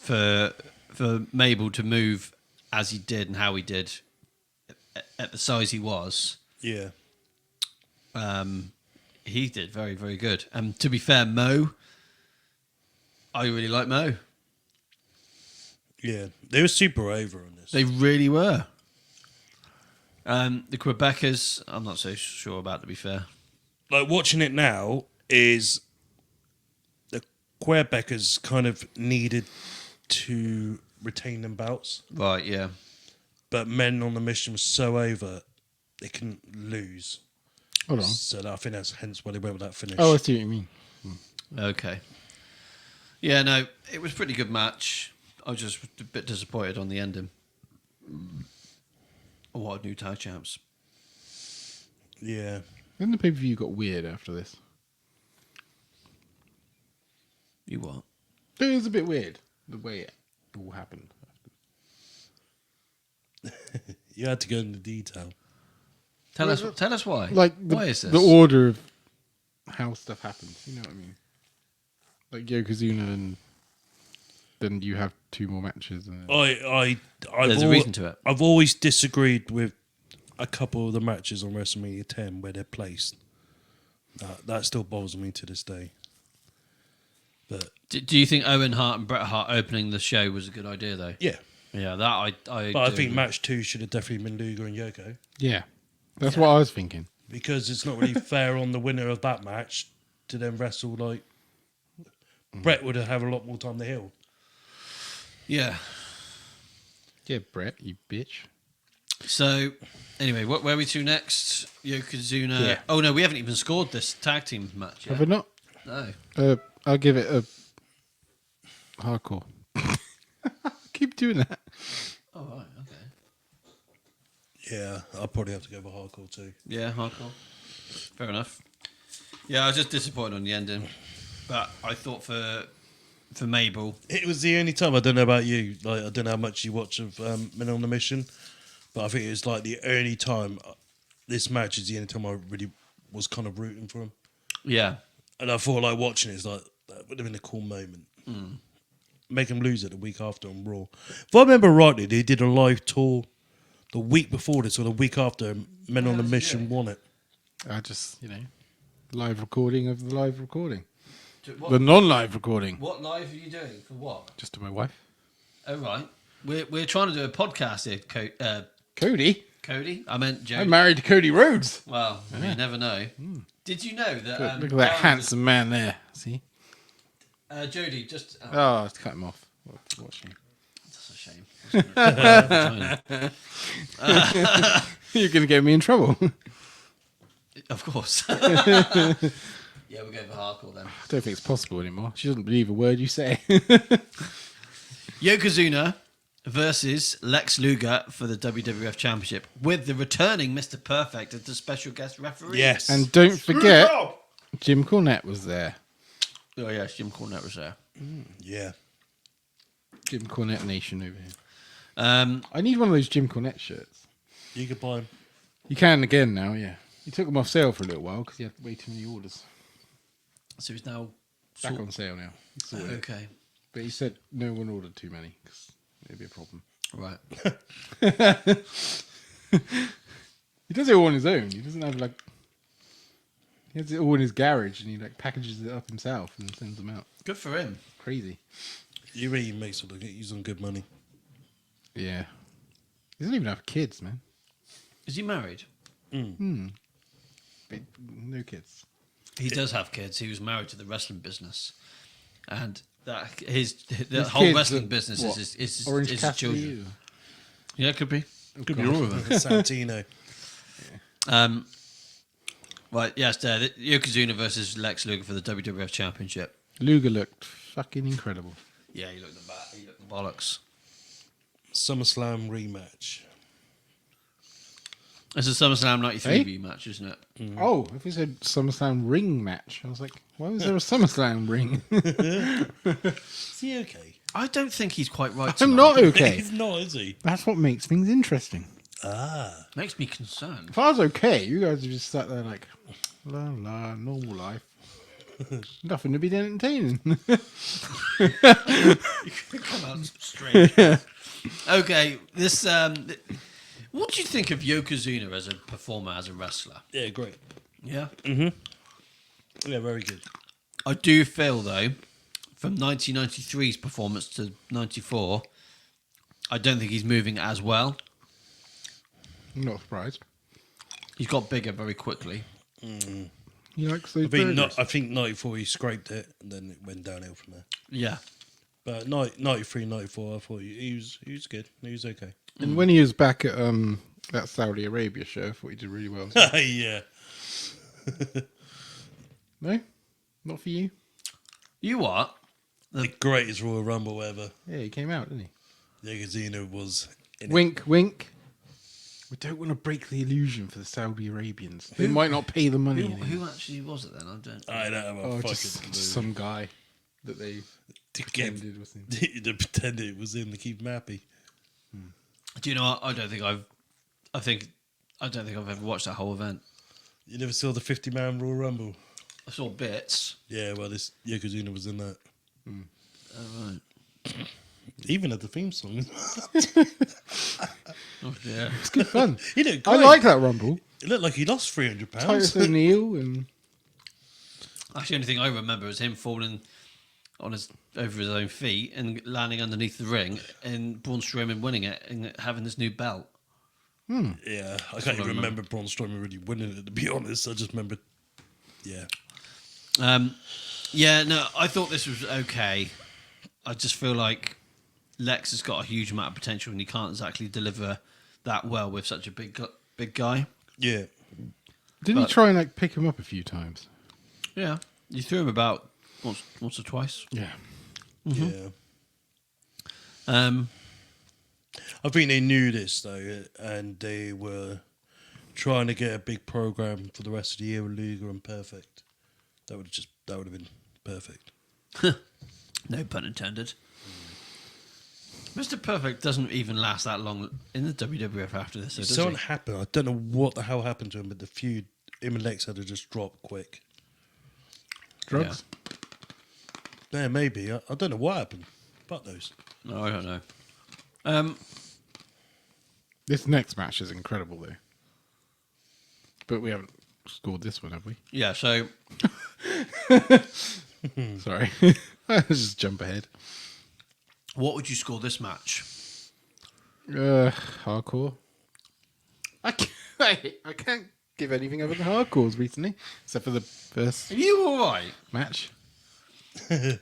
For Mabel to move as he did and how he did at the size he was, Yeah. he did very, very good. And to be fair, Mo, I really like Mo. Yeah. They were super over on this. They really were. The Quebecers, I'm not so sure about, to be fair. Like, watching it now is the Quebecers kind of needed to retain them belts. Right, yeah. But Men on the Mission was so over, they couldn't lose. Hold on. So I think that's hence why they went with that finish. Oh, I see what you mean. Okay. Yeah, no, it was a pretty good match. I was just a bit disappointed on the ending. Oh, what a new tag champs. Yeah. Then the pay per view got weird after this. You what? It was a bit weird the way it all happened. You had to go into detail. Tell us why. Like the, why is this? the order of how stuff happens. You know what I mean? Like Yokozuna, and then you have 2 more matches. And There's a reason to it. I've always disagreed with a couple of the matches on WrestleMania 10 where they're placed. That still bothers me to this day. But Do you think Owen Hart and Bret Hart opening the show was a good idea, though? yeah, Yeah, that I but I think match 2 should have definitely been Luger and Yoko, yeah, that's what I was thinking. because it's not really fair on the winner of that match to then wrestle like Bret would have a lot more time to heal. Yeah. Yeah, Brett, you bitch. So, anyway, where are we to next? Yokozuna. Yeah. Oh, no, we haven't even scored this tag team match yet. Have I not? No. I'll give it a hardcore. Keep doing that. Oh, right, okay. Yeah, I'll probably have to go for hardcore too. Yeah, hardcore. Fair enough. Yeah, I was just disappointed on the ending. But I thought for Mabel, It was the only time, I don't know about you, like I don't know how much you watch of Men on the Mission, but I think it was like the only time, this match is the only time I really was kind of rooting for him. yeah. And I thought like watching it, it's like, that would have been a cool moment. Make him lose it the week after on Raw. If I remember rightly, they did a live tour the week before this or the week after Men on the Mission won it. I just, live recording of the live recording. What, The non-live recording. what live are you doing? For what? Just to my wife. Oh, right. We're trying to do a podcast here, Cody? Cody? I meant Jody. I'm married to Cody Rhodes. Well, you never know. Did you know that... Look at that handsome man there. See? Jody, just... Oh, let's cut him off. What a shame. That's a shame. You're going to get me in trouble. Of course. Yeah, we'll go for hardcore then. I don't think it's possible anymore. She doesn't believe a word you say. Yokozuna versus Lex Luger for the WWF Championship with the returning Mr. Perfect as the special guest referee. Yes. And don't forget, Jim Cornette was there. Oh, yes, Jim Cornette was there. Yeah. Jim Cornette Nation over here. Um, I need one of those Jim Cornette shirts. You could buy them. You can again now, yeah. He took them off sale for a little while because he had way too many orders. so he's now... Back on sale now. He sorted it. Okay. But he said no one ordered too many because it'd be a problem. Right. He does it all on his own. He doesn't have like... He has it all in his garage and he like packages it up himself and sends them out. Good for him. Crazy. He really makes it look he's on good money. Yeah. He doesn't even have kids, man. Is he married? But no kids. He does have kids. He was married to the wrestling business. And that the His whole kids wrestling are business what? is Orange his Cassidy? children. Yeah, it could be. Could be all of them. Santino. Right, yes, there. Yokozuna versus Lex Luger for the WWF Championship. Luger looked fucking incredible. Yeah, he looked the bat. He looked the bollocks. SummerSlam rematch. It's a SummerSlam 93 Hey? rematch, isn't it? Oh, if he said SummerSlam ring match, I was like, why was there a SummerSlam ring? Is he okay? I don't think he's quite right. I'm tonight. not okay. He's not, is he? That's what makes things interesting. Ah. Makes me concerned. If I was okay, you guys would just sat there like, la la, normal life. Nothing to be entertaining. Come out straight. Okay, this. What do you think of Yokozuna as a performer, as a wrestler? Yeah, great. Yeah, Yeah, very good. I do feel though, from 1993's performance to 94, I don't think he's moving as well. I'm not surprised. He's got bigger very quickly. He likes those burgers. I think 94 he scraped it and then it went downhill from there. Yeah, But 93, 94, I thought he was good. He was okay. And when he was back at that Saudi Arabia show, I thought he did really well. Yeah. No? Not for you? you what? The greatest Royal Rumble ever. Yeah, he came out, didn't Yokozuna was he? in it. Wink, wink. We don't want to break the illusion for the Saudi Arabians. They might not pay the money anymore. Who actually was it then? I don't. I don't have a Oh, fucking just clue. some guy that they to get pretended was him. to pretend it was him to keep him happy. Do you know what? I don't think I've ever watched that whole event. You never saw the 50-man Royal Rumble? I saw bits. Yeah, well, this Yokozuna was in that. Oh, right. Even at the theme song. Oh yeah. It's good fun. He looked I great. like that Rumble. It looked like he lost 300 Titus pounds. O'Neil and Actually, the only thing I remember is him falling on over his own feet and landing underneath the ring, and Braun Strowman winning it and having this new belt. Yeah, I can't even remember Braun Strowman really winning it, to be honest. I just remember, yeah. Yeah, no, I thought this was okay. I just feel like Lex has got a huge amount of potential, and he can't exactly deliver that well with such a big guy. Yeah. didn't he try and like pick him up a few times? Yeah, you threw him about once or twice. Yeah. Yeah. Um, I think they knew this, though, and they were trying to get a big program for the rest of the year with Luger and Perfect. That would have been perfect. no pun intended. Mr. Perfect doesn't even last that long in the WWF after this, so does Something he? happened. I don't know what the hell happened to him, but the feud, him and Lex had to just drop quick. Drugs? Yeah, maybe. I don't know what happened. Fuck those. No, I don't know. This next match is incredible, though. But we haven't scored this one, have we? Yeah, so Sorry. Let's just jump ahead. what would you score this match? Hardcore. I can't give anything other than hardcores recently, except for the first Are you all right? match.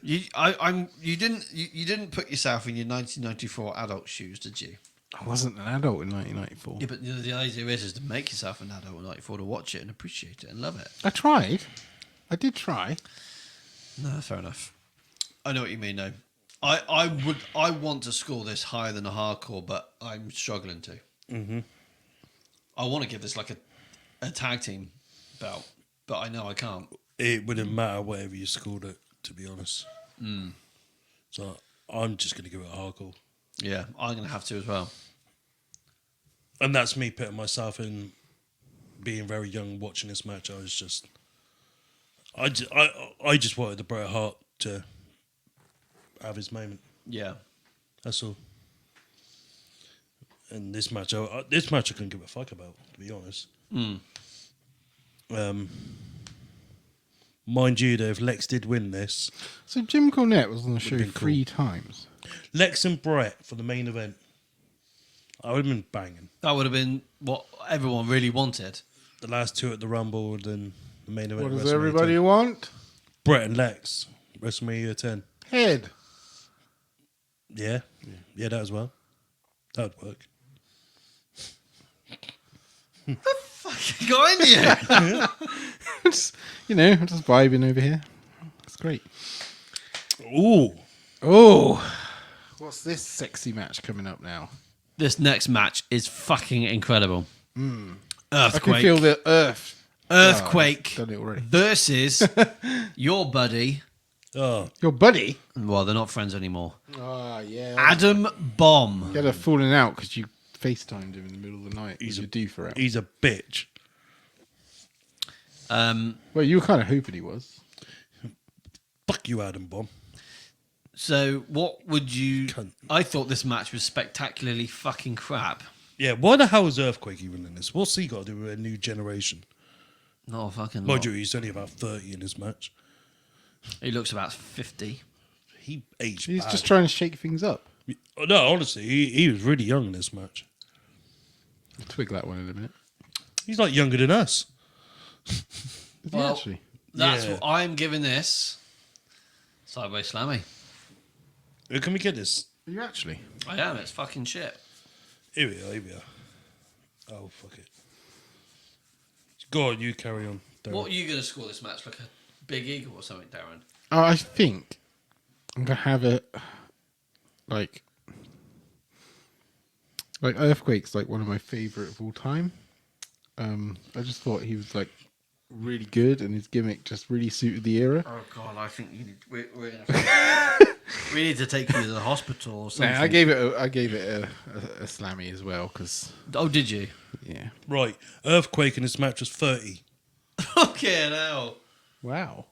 You didn't put yourself in your 1994 adult shoes, did you? I wasn't an adult in 1994. Yeah, but the idea is to make yourself an adult in 94 to watch it and appreciate it and love it. I tried. I did try. No, fair enough. I know what you mean, though. I want to score this higher than a hardcore, but I'm struggling to. Mm-hmm. I want to give this like a tag team belt, but I know I can't. It wouldn't matter whatever you scored it, to be honest. So I'm just going to give it a hardcore. Yeah, I'm going to have to as well. And that's me putting myself in being very young watching this match. I just wanted the Bret Hart to have his moment. Yeah. That's all. And this match I couldn't give a fuck about, to be honest. Mind you, though, if Lex did win this, So Jim Cornette was on the show been 3 times. Lex and Brett for the main event, I would have been banging. That would have been what everyone really wanted. The last two at the Rumble, then the main event. What does WrestleMania everybody 10. want? Brett and Lex, WrestleMania 10. Head. Yeah, that as well. That would work. Fucking got in you. Just, I'm just vibing over here. It's great. Ooh, Oh, what's this sexy match coming up now? This next match is fucking incredible. I Earthquake. can feel the earth. Earthquake Done it already. versus your buddy. oh, Your buddy? Well, they're not friends anymore. Oh, yeah. Adam Bomb. You had a falling out because you FaceTimed him in the middle of the night. He's a doofer out. he's a bitch. Well, you were kind of hoping he was. Fuck you, Adam Bomb. So, what would you? Cunt. I thought this match was spectacularly fucking crap. Yeah, why the hell is Earthquake even in this? What's he got to do with a new generation? Not a fucking. Mind lot. you, he's only about 30 in this match. He looks about 50. He aged He's bad. just trying to shake things up. No, honestly, he was really young in this match. I'll twig that one in a minute. He's like younger than us. Is he Well, actually? That's Yeah. what I'm giving this. Sideways slammy. Can we get this? Are you actually? I am. It's fucking shit. Here we are. Oh, fuck it. Go on, you carry on. Darren. What are you going to score this match? Like a big eagle or something, Darren? I think I'm going to have it like Earthquake's like one of my favourite of all time. I just thought he was like really good and his gimmick just really suited the era. Oh God, I think you need. We're we need to take you to the hospital or something. Nah, I gave it a slammy as well because Oh, did you? yeah. Right, Earthquake in this match was 30. Okay, now. Wow.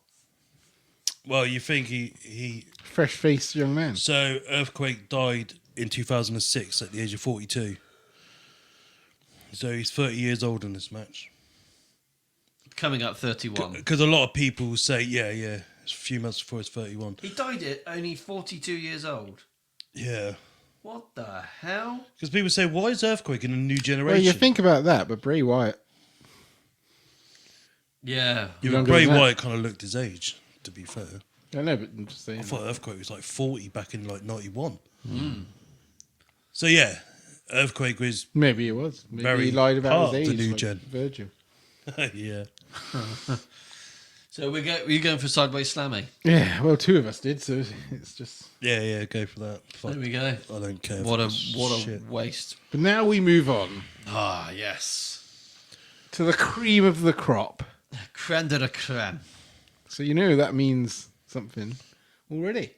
Well, you think he Fresh faced young man. So Earthquake died in 2006 at the age of 42. So he's 30 years old in this match. Coming up 31. Because a lot of people say, yeah, it's a few months before he's 31. He died at only 42 years old. Yeah. What the hell? Because people say, why is Earthquake in a new generation? Well, you think about that, but Bray Wyatt. Yeah. Yeah, but younger Bray than that. Wyatt kind of looked his age, to be fair. I know, but I'm just saying. I thought Earthquake was like 40 back in like 91. So yeah, Earthquake was, Maybe it was. Maybe Very he lied about hard his to age. do, Like Jen. Virgil. yeah. So we're going for sideways slammy. Yeah, well, 2 of us did, so it's just. Yeah, go for that. Fuck. There we go. I don't care. What for a this shit. waste. But now we move on Ah, yes. to the cream of the crop. Creme de la creme. So you know that means something already.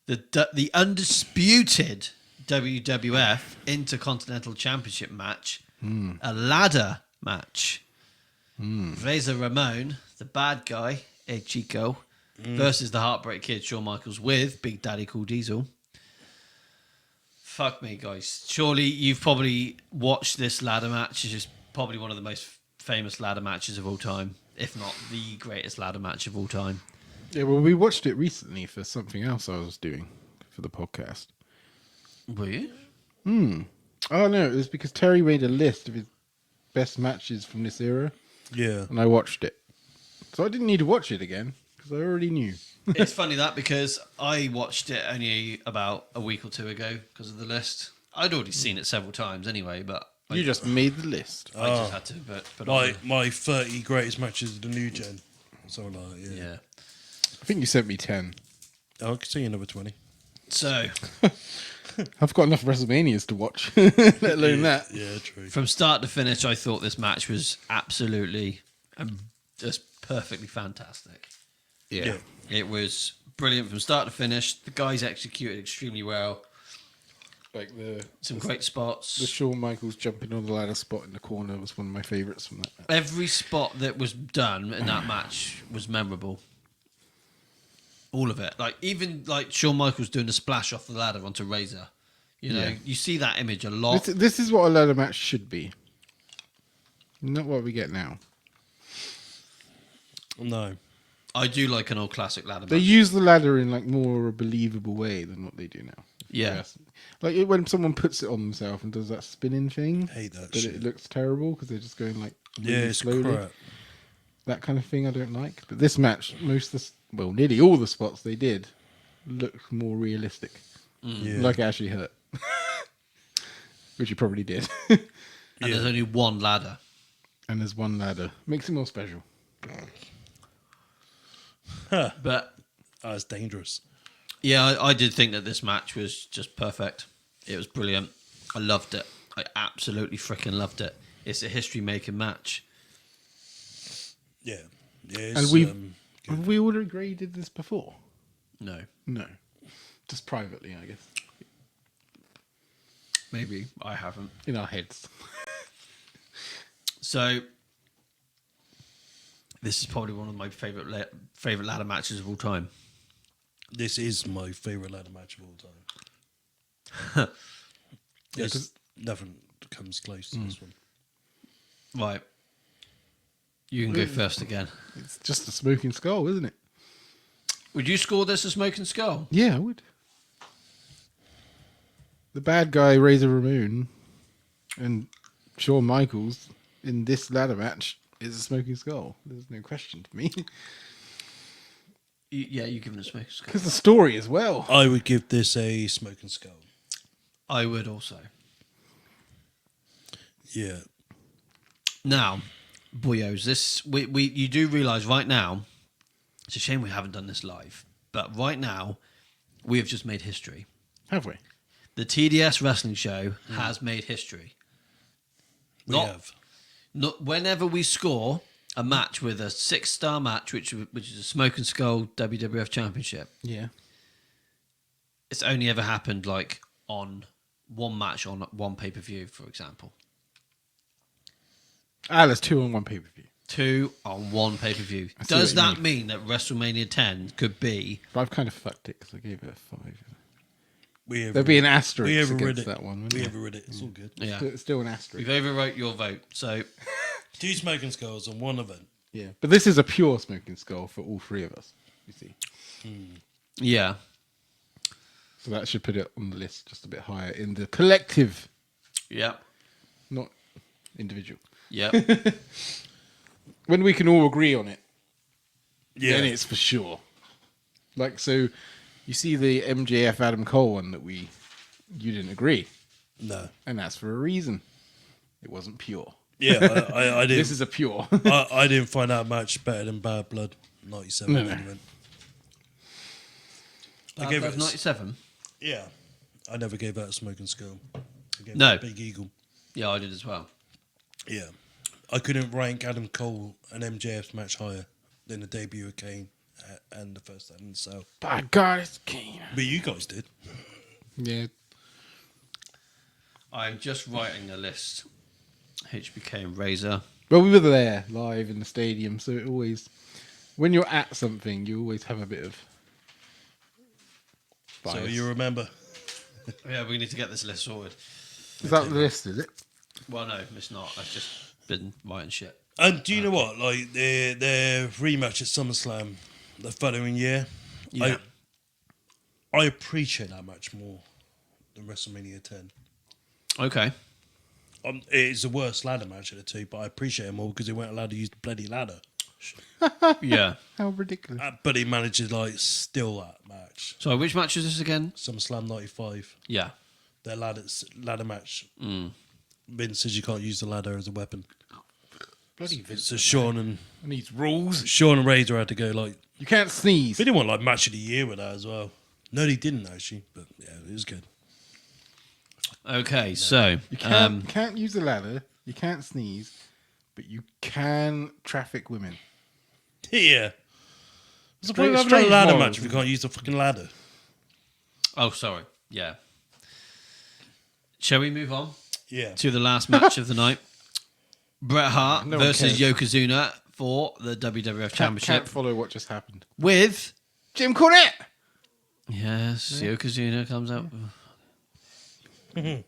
The undisputed WWF Intercontinental Championship match, a ladder match. Razor Ramon, the bad guy, El Chico, versus the Heartbreak Kid, Shawn Michaels, with Big Daddy Cool Diesel. Fuck me, guys. Surely you've probably watched this ladder match. It's just probably one of the most famous ladder matches of all time, if not the greatest ladder match of all time. Yeah, well, we watched it recently for something else I was doing for the podcast. Were you? Oh no, it was because Terry made a list of his best matches from this era, Yeah. and I watched it. So I didn't need to watch it again because I already knew. It's funny that because I watched it only about a week or two ago because of the list. I'd already seen it several times anyway, but You just made the list. I just had to put on My 30 greatest matches of the new gen. Something like that, yeah. I think you sent me 10. I can see another 20. So I've got enough WrestleManias to watch, let alone that. Yeah, true. from start to finish, I thought this match was absolutely just perfectly fantastic. Yeah. It was brilliant from start to finish. The guys executed extremely well. Like Some great the spots. Shawn Michaels jumping on the ladder spot in the corner was one of my favourites from that match. Every spot that was done in that match was memorable. All of it. Like even like Shawn Michaels doing the splash off the ladder onto Razor. You know, Yeah. you see that image a lot. This is what a ladder match should be. Not what we get now. No. I do like an old classic ladder They match. use the ladder in like more a believable way than what they do now. Yeah. Yes. Like when someone puts it on themselves and does that spinning thing, Hate that but shit. it looks terrible because they're just going like really Yeah, it's slowly. crap. That kind of thing I don't like. But this match, nearly all the spots they did look more realistic. Yeah. Like it actually hurt. Which you probably did. And there's only one ladder. And there's one ladder. Makes it more special. But Oh, it's dangerous. yeah, I did think that this match was just perfect. It was brilliant. I loved it. I absolutely freaking loved it. It's a history-making match. Yeah. Yeah. And It's, have we all agreed did this before? No, No. Just privately, I guess. maybe I haven't. In our heads. So this is probably one of my favorite ladder matches of all time. this is my favourite ladder match of all time. There's nothing comes close to this one. Right. You can go first again. It's just a smoking skull, isn't it? Would you score this a smoking skull? Yeah, I would. The bad guy, Razor Ramon, and Shawn Michaels in this ladder match is a smoking skull. There's no question to me. Yeah, you give it a smoking skull. Because the story as well. I would give this a smoking skull. I would also. Yeah. Now, boyos, this you do realise right now, it's a shame we haven't done this live, but right now, we have just made history. Have we? The TDS Wrestling Show has made history. We Not- have. Not whenever we score a match with a 6-star match, which is a Smoke and Skull WWF Championship, Yeah. it's only ever happened like on one match on one pay-per-view, for example. There's 2 on one pay-per-view. 2 on one pay-per-view. I see Does what you that mean that WrestleMania 10 could be... But I've kind of fucked it because I gave it a 5. We have There'd be an asterisk we overrid against it. that one. wouldn't We there? overrid it. It's all good. Yeah. Still an asterisk. We've overwrote your vote, so... 2 smoking skulls on one event. Yeah. But this is a pure smoking skull for all 3 of us, you see. Yeah. So that should put it on the list just a bit higher in the collective, Yep. not individual. Yep. When we can all agree on it, Yeah. then it's for sure. Like, so you see the MJF Adam Cole one that you didn't agree, No. and that's for a reason. It wasn't pure. Yeah, I didn't. This is a pure. I didn't find that match better than Bad Blood 97 No. main event. I Bad gave Blood it 97? Yeah. I never gave that a smoking skull. I gave No. it a Big Eagle. Yeah, I did as well. Yeah. I couldn't rank Adam Cole and MJF's match higher than the debut of Kane and the first time in the South. By God, it's Kane. But you guys did. Yeah. I'm just writing a list. HBK and Razor. Well, we were there live in the stadium, so it always, when you're at something, you always have a bit of bias. So you remember. Yeah, we need to get this list sorted. Is that the list, is it? Well, no, it's not. I've just been writing shit. And do you know what? Like their rematch at SummerSlam the following year, Yeah. I appreciate that match more than WrestleMania 10. Okay. It's the worst ladder match of the two, but I appreciate him all because he weren't allowed to use the bloody ladder. Yeah. How ridiculous. But he managed to like steal that match. So which match is this again? SummerSlam 95. Yeah. Their ladder match. Vince says you can't use the ladder as a weapon. Bloody Vince. So Sean and rules. Razor had to go like. You can't sneeze. They didn't want like match of the year with that as well. No, they didn't actually, but yeah, it was good. Okay, so You can't use a ladder. You can't sneeze, but you can traffic women. Yeah. What's the Straight- point of having a strange ladder morals, match if you can't use the fucking ladder? oh, sorry. Yeah. Shall we move on Yeah. to the last match of the night? Bret Hart No one versus cares. Yokozuna for the WWF Championship Can't follow what just happened. with Jim Cornette. yes, Yokozuna comes out.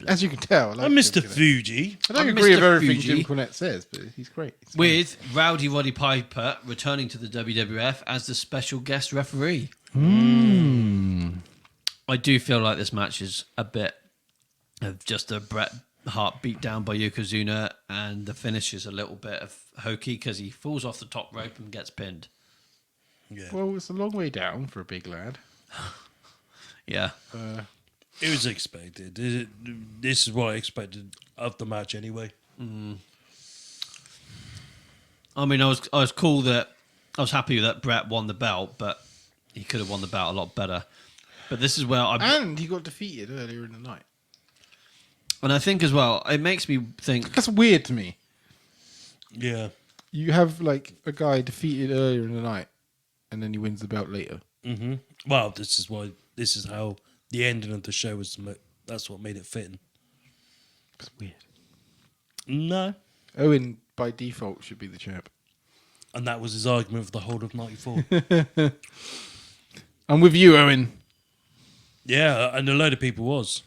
As you can tell, I like I'm Mr. Jim Cornette. Fuji. I don't I'm agree Mr. with everything Fuji. Jim Cornette says, but he's great. He's With Rowdy Roddy Piper returning to the WWF as the special guest referee. I do feel like this match is a bit of just a Bret Hart beat down by Yokozuna, and the finish is a little bit of hokey because he falls off the top rope and gets pinned. Yeah. well, it's a long way down for a big lad. Yeah. It was expected. This is what I expected of the match anyway. I mean, I was cool that I was happy that Bret won the belt, but he could have won the belt a lot better. But this is where And he got defeated earlier in the night. and I think as well, it makes me think. That's weird to me. Yeah. You have like a guy defeated earlier in the night, and then he wins the belt later. Mm-hmm. Well, this is how the ending of the show was. That's what made it fitting. That's weird. No. Owen, by default, should be the champ. And that was his argument for the whole of 94. I'm with you, Owen. Yeah, and a load of people was.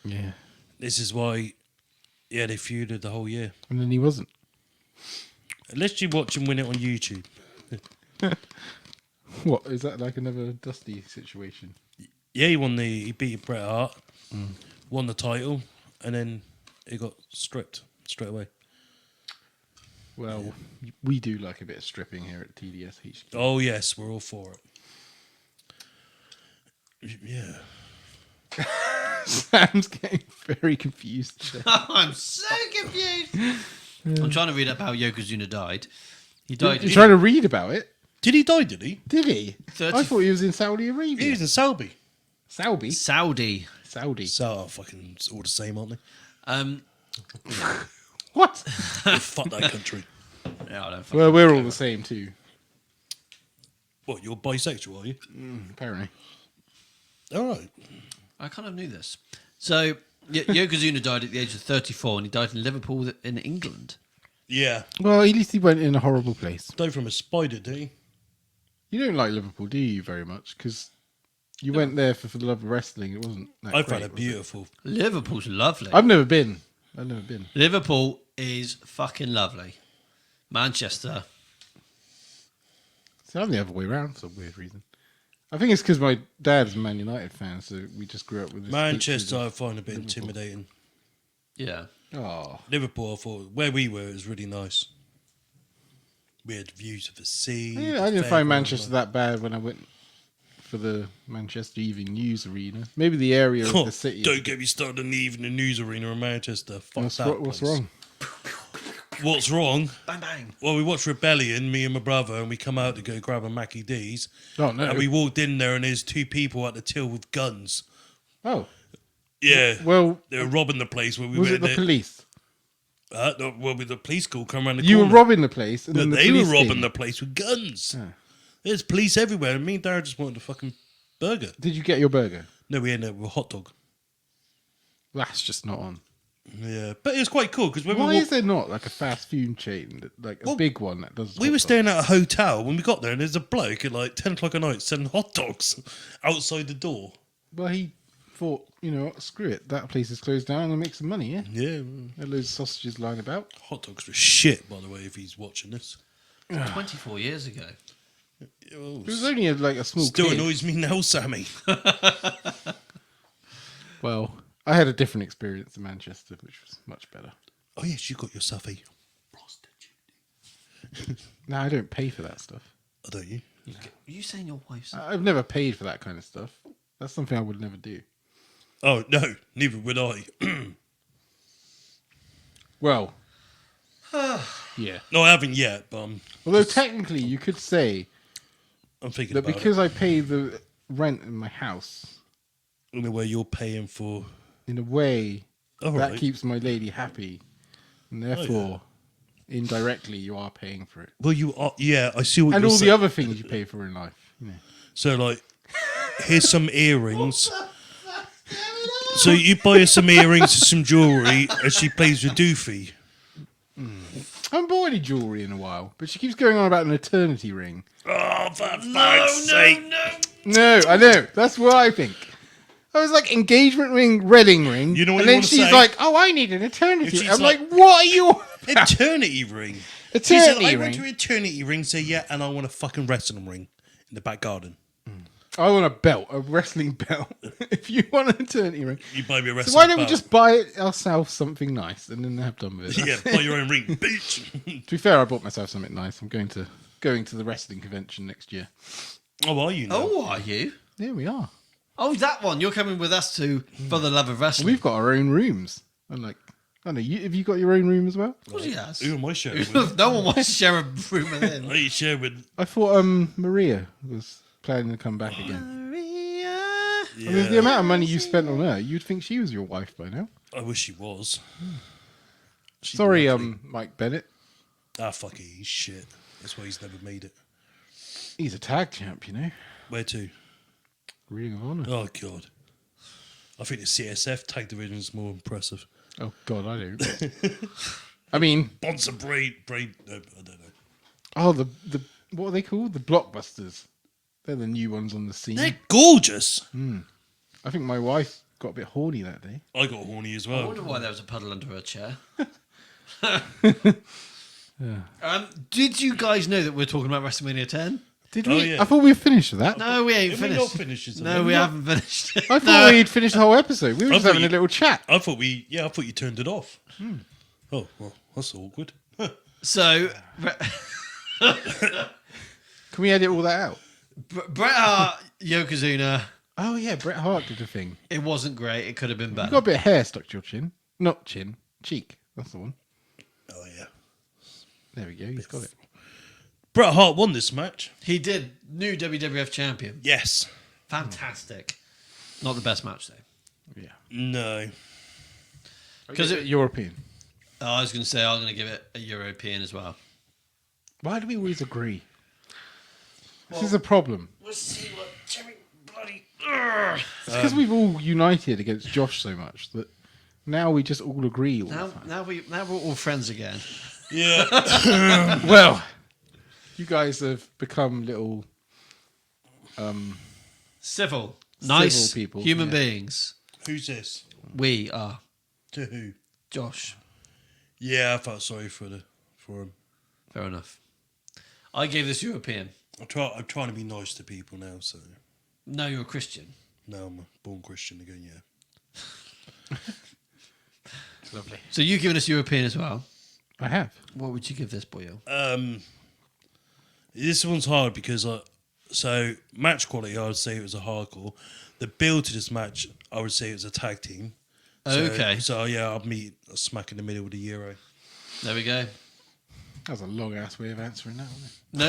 Yeah. This is why, yeah, they feuded the whole year. And then he wasn't. Unless you watch him win it on YouTube. What, is that like another Dusty situation? Yeah, he beat Bret Hart, won the title, and then he got stripped straight away. Well, we do like a bit of stripping here at TDS HQ. Oh yes, we're all for it. Yeah. Sam's getting very confused. I'm so confused. I'm trying to read up how Yokozuna died. He died. You're trying to read about it? Did he die, did he? Did he? 30 I thought he was in Saudi Arabia. He was in Selby. Saudi? Saudi. Saudi. So, fucking all the same, aren't they? What? Fuck that country. Yeah, I don't. Well, we're all the same too, What, you're bisexual, are you? apparently. All right. I kind of knew this. So Yokozuna died at the age of 34, and he died in Liverpool, in England. Yeah. Well, at least he went in a horrible place. Died from a spider, did he? You don't like Liverpool, do you, very much? Because you went there for the love of wrestling. It wasn't that I great, found it was beautiful. Liverpool's lovely. I've never been. Liverpool is fucking lovely. Manchester. So I'm the other way around for some weird reason. I think it's because my dad's a Man United fan, so we just grew up with this. Manchester, I find a bit intimidating. Yeah. Oh, Liverpool, I thought, where we were, it was really nice. We had views of the sea. yeah, I didn't find Manchester that bad when I went for the Manchester Evening News Arena. Maybe the area of the city. Don't get me started on the Evening News Arena in Manchester. Fuck that What's place. wrong? What's wrong? Bang, bang. Well, we watched Rebellion, me and my brother, and we come out to go grab a Mackie D's. Oh, no. And we walked in there, and there's two people at the till with guns. Oh, Yeah. well, They were robbing the place where we was went it the there. police? No, well, with the police call come around the You were corner. robbing the place, and No, then the they were police robbing came. the place with guns. Ah. There's police everywhere, and me and Darren just wanted a fucking burger. Did you get your burger? No, we ended up with a hot dog. That's just not on. Yeah, but it was quite cool because when Why we is there not like a fast food chain, like a Well, big one that does? we hot were dogs? staying at a hotel when we got there, and there's a bloke at like 10 o'clock at night selling hot dogs outside the door. Well, he thought, you know what, screw it. That place is closed down and make some money, yeah? Yeah, Had loads of sausages lying about. hot dogs were shit, by the way, if he's watching this. 24 years ago. Oh, It was only like a small still kid. annoys me now, Sammy. Well, I had a different experience in Manchester, which was much better. Oh yes, you got yourself a prostitute. No, I don't pay for that stuff. Oh, don't you? Are you saying your wife's? I've never paid for that kind of stuff. That's something I would never do. Oh no, neither would I. Well, yeah. No, I haven't yet, but Although technically, you could say I'm thinking that about because I pay the rent in my house, it. In the way you're paying for. in a way, All that right. keeps my lady happy, and therefore, indirectly, you are paying for it. Well, you are. Yeah, I see what And you're all saying. the other things you pay for in life. You know. So, like, here's some earrings. So you buy her some earrings and some jewellery, and she plays with Doofy. I haven't bought any jewellery in a while, but she keeps going on about an eternity ring. Oh, for fuck's sake! No, I know. That's what I think. I was like, engagement ring, wedding ring. You know what and you then wanna she's say? like, oh, I need an eternity If ring. she's I'm like, like- what are you? Eternity ring. She said, Eternity I ring. went to eternity ring, say yeah, and I want a fucking wrestling ring in the back garden. I want a belt, a wrestling belt. If you want an eternity ring. You buy me a wrestling So why don't we belt. just buy it ourselves something nice and then have done with it? Yeah, buy your own ring, bitch. To be fair, I bought myself something nice. I'm going to the wrestling convention next year. Oh, are you now? Oh, are you? Yeah, we are. Oh, that one. You're coming with us to For the Love of Wrestling. We've got our own rooms. I'm like, I don't know. Have you got your own room as well? Of course he has. Who am I sharing with? No one wants to share a room with him. I share with. I thought Maria was planning to come back again. Yeah. I mean, the amount of money you spent on her, you'd think she was your wife by now. I wish she was. She'd Sorry, be lovely. Mike Bennett. Ah, fuck it, he's shit. That's why he's never made it. He's a tag champ, you know. Where to? Ring of Honor. Oh, God. I think the CSF tag division is more impressive. Oh God, I don't. I mean, Bonza Braid, no, I don't know. oh the what are they called? The Blockbusters. They're the new ones on the scene. They're gorgeous. I think my wife got a bit horny that day. I got horny as I well. wonder why there was a puddle under her chair. Did you guys know that we're talking about WrestleMania 10? Did Oh, we? yeah. I thought we were finished with that. No, we ain't Have we finished. not finished it? No, we haven't finished it. I thought we'd finished the whole episode. We were I just thought having you- a little chat. I thought you turned it off. Oh, well, that's awkward. So, Can we edit all that out? Bret Hart, Yokozuna, Oh yeah, Bret Hart did a thing. it wasn't great. It could have been You better. got a bit of hair stuck to your chin. Not chin, cheek. That's the one. Oh, yeah. There we go. He's got it. Bret Hart won this match. He did. New WWF champion. Yes. Fantastic. Not the best match, though. Yeah. No. Because it, European. I was going to say, I'm going to give it a European as well. Why do we always agree? This is a problem. Let's see what Jimmy bloody... It's because we've all united against Josh so much that now we just all agree all the time. Now we're all friends again. Yeah. Well, you guys have become little Civil. Nice Civil people, human yeah. beings. Who's this? We are. To who? Josh. Yeah, I felt sorry for him. Fair enough. I gave this European. I'm trying to be nice to people now, so No, you're a Christian. now I'm a born Christian again, yeah. Lovely. So you've given us European as well. I have. What would you give this, boyo? This one's hard because so match quality I would say it was a hardcore. The build to this match I would say it was a tag team. So, Okay. So yeah, I'll meet a smack in the middle with the Euro. There we go. That was a long ass way of answering that, wasn't it? No,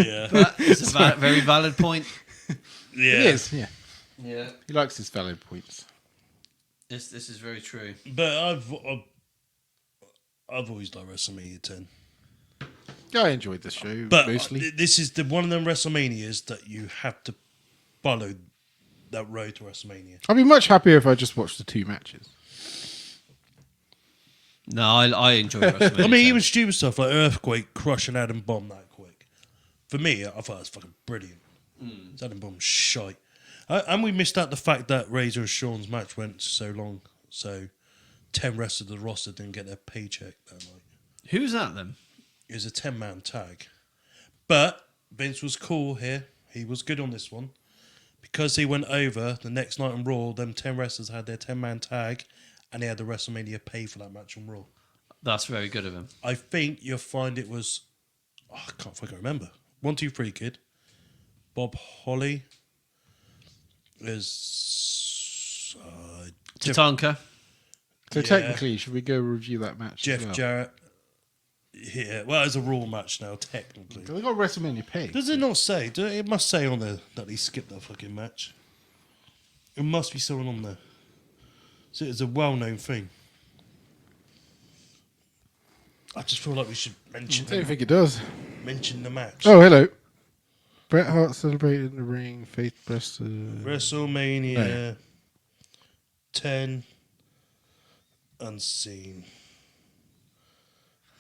Yeah. it's a very valid point. Yeah. It is, yeah. Yeah. He likes his valid points. This is very true. But I've always liked WrestleMania 10. I enjoyed the show But mostly. this is one of them WrestleManias that you have to follow that road to WrestleMania. I'd be much happier if I just watched the two matches. No, I enjoyed WrestleMania. I mean, 10. even stupid stuff like Earthquake crushing Adam Bomb that quick. For me, I thought it was fucking brilliant. Adam Bomb's shite. And we missed out the fact that Razor and Sean's match went so long. So 10 rest of the roster didn't get their paycheck that night. Who's that then? It was a 10-man tag. But Vince was cool here. He was good on this one. Because he went over the next night on Raw, them 10 wrestlers had their 10-man tag, and they had the WrestleMania pay for that match on Raw. That's very good of him. I think you'll find it was... I can't fucking remember. 1, 2, 3 Kid. Bob Holly. There's... Tatanka. So technically, should we go review that match? Jeff as well? Jarrett. Yeah, well, it's a Raw match now, technically. They got WrestleMania pay. Does it not say? It must say on there that he skipped that fucking match. It must be someone on there. So it's a well-known thing. I just feel like we should I mention don't think it does. the match. Oh, hello. Bret Hart celebrated in the ring, face breasted. WrestleMania 10 unseen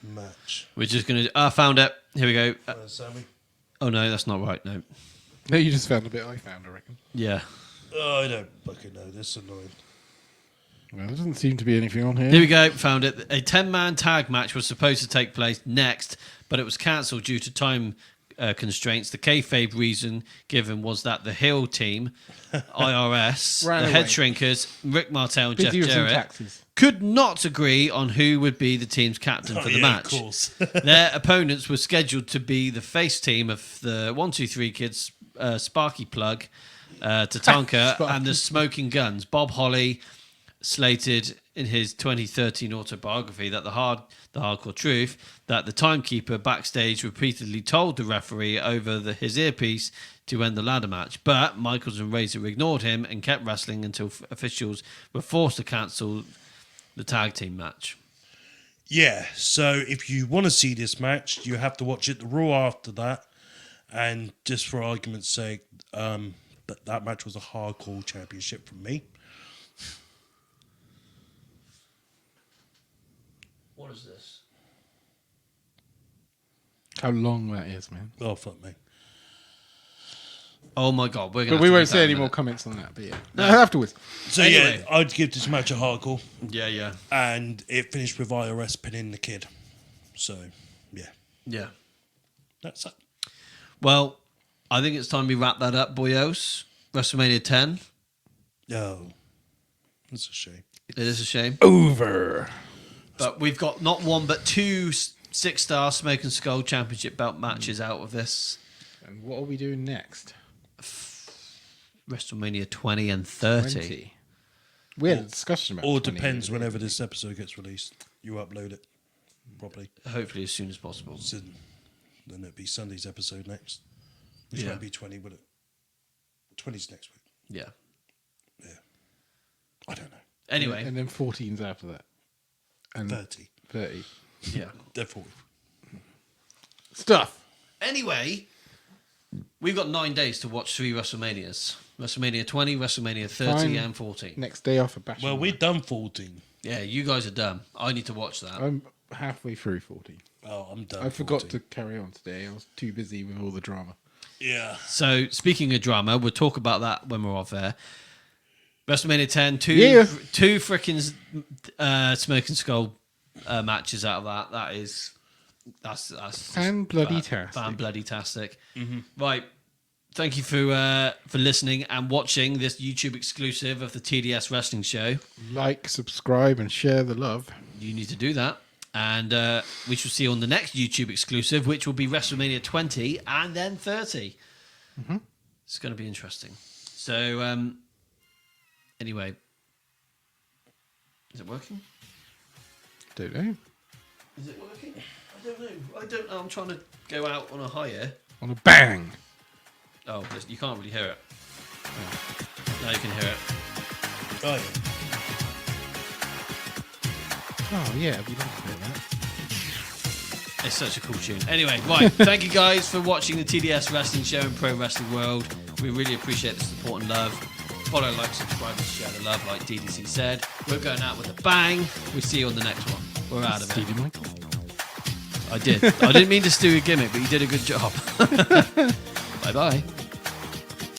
match. We're just going to... I found it. Here we go. Sammy. Oh, no, that's not right. No. No, you just found a bit I found, I reckon. Yeah. Oh, I don't fucking know. This is annoying. Well, there doesn't seem to be anything on here. Here we go. Found it. A 10-man tag match was supposed to take place next, but it was cancelled due to time constraints. The kayfabe reason given was that the Hill team, IRS, Ran the away. Head Shrinkers, Rick Martel and Jeff Busy with some Jarrett, taxes. could not agree on who would be the team's captain for the match. Of course. Their opponents were scheduled to be the face team of the 1, 2, 3 Kids, Sparky Plug, Tatanka, and the Smoking Guns. Bob Holly slated in his 2013 autobiography that the hardcore truth that the timekeeper backstage repeatedly told the referee over his earpiece to end the ladder match, but Michaels and Razor ignored him and kept wrestling until officials were forced to cancel the tag team match. Yeah, so if you want to see this match, you have to watch it the Raw after that. And just for argument's sake, that match was a hardcore championship for me. What is this? How long that is, man. Oh, fuck me. Oh my god, we're gonna But have we to won't read that say in any a more minute. comments on that, but yeah. No, afterwards. So Anyway. yeah, I'd give this match a hardcore. Yeah. And it finished with IRS pinning the kid. So, yeah, Yeah. that's it. Well, I think it's time we wrap that up, boyos. WrestleMania 10. Oh, that's a shame. It is a shame. Over. But we've got not one but two 6-star Smoke and Skull Championship belt matches out of this. And what are we doing next? WrestleMania 20 and 30. 20. We had a discussion about Or 20. depends whenever this episode gets released. You upload it properly. Hopefully as soon as possible. So then it'd be Sunday's episode next. Which Yeah. won't be 20, will it? 20's next week. Yeah. Yeah. I don't know. Anyway. And then 14's after that. And 30. 30. Yeah. They're 40. Stuff. Anyway, we've got 9 days to watch 3 WrestleManias. WrestleMania 20, WrestleMania 30 Fine. and 14. Next day off a bash. Well, we've done 14. Yeah, you guys are done. I need to watch that. I'm halfway through 14. Oh, I'm done. I forgot 14. to carry on today. I was too busy with all the drama. Yeah. So, speaking of drama, we'll talk about that when we're off air. WrestleMania 10, two freaking Smoke and Skull matches out of that. That's Fan bloody tastic. Fan bloody tastic. Right. Thank you for listening and watching this YouTube exclusive of the TDS Wrestling Show. Like, subscribe, and share the love. You need to do that. And we shall see you on the next YouTube exclusive, which will be WrestleMania 20 and then 30. It's going to be interesting. So, anyway. Is it working? Don't know. Is it working? I don't know. I'm trying to go out on a high here. On a bang. Oh, you can't really hear it. Now you can hear it. Oh, yeah. Oh, yeah. I'd be nice to hear that. It's such a cool tune. Anyway, right. Thank you guys for watching the TDS Wrestling Show in Pro Wrestling World. We really appreciate the support and love. Follow, like, subscribe, and share the love, like DDC said. We're going out with a bang. We'll see you on the next one. We're out of it. Stevie Michael. I did. I didn't mean to do a gimmick, but you did a good job. Bye-bye.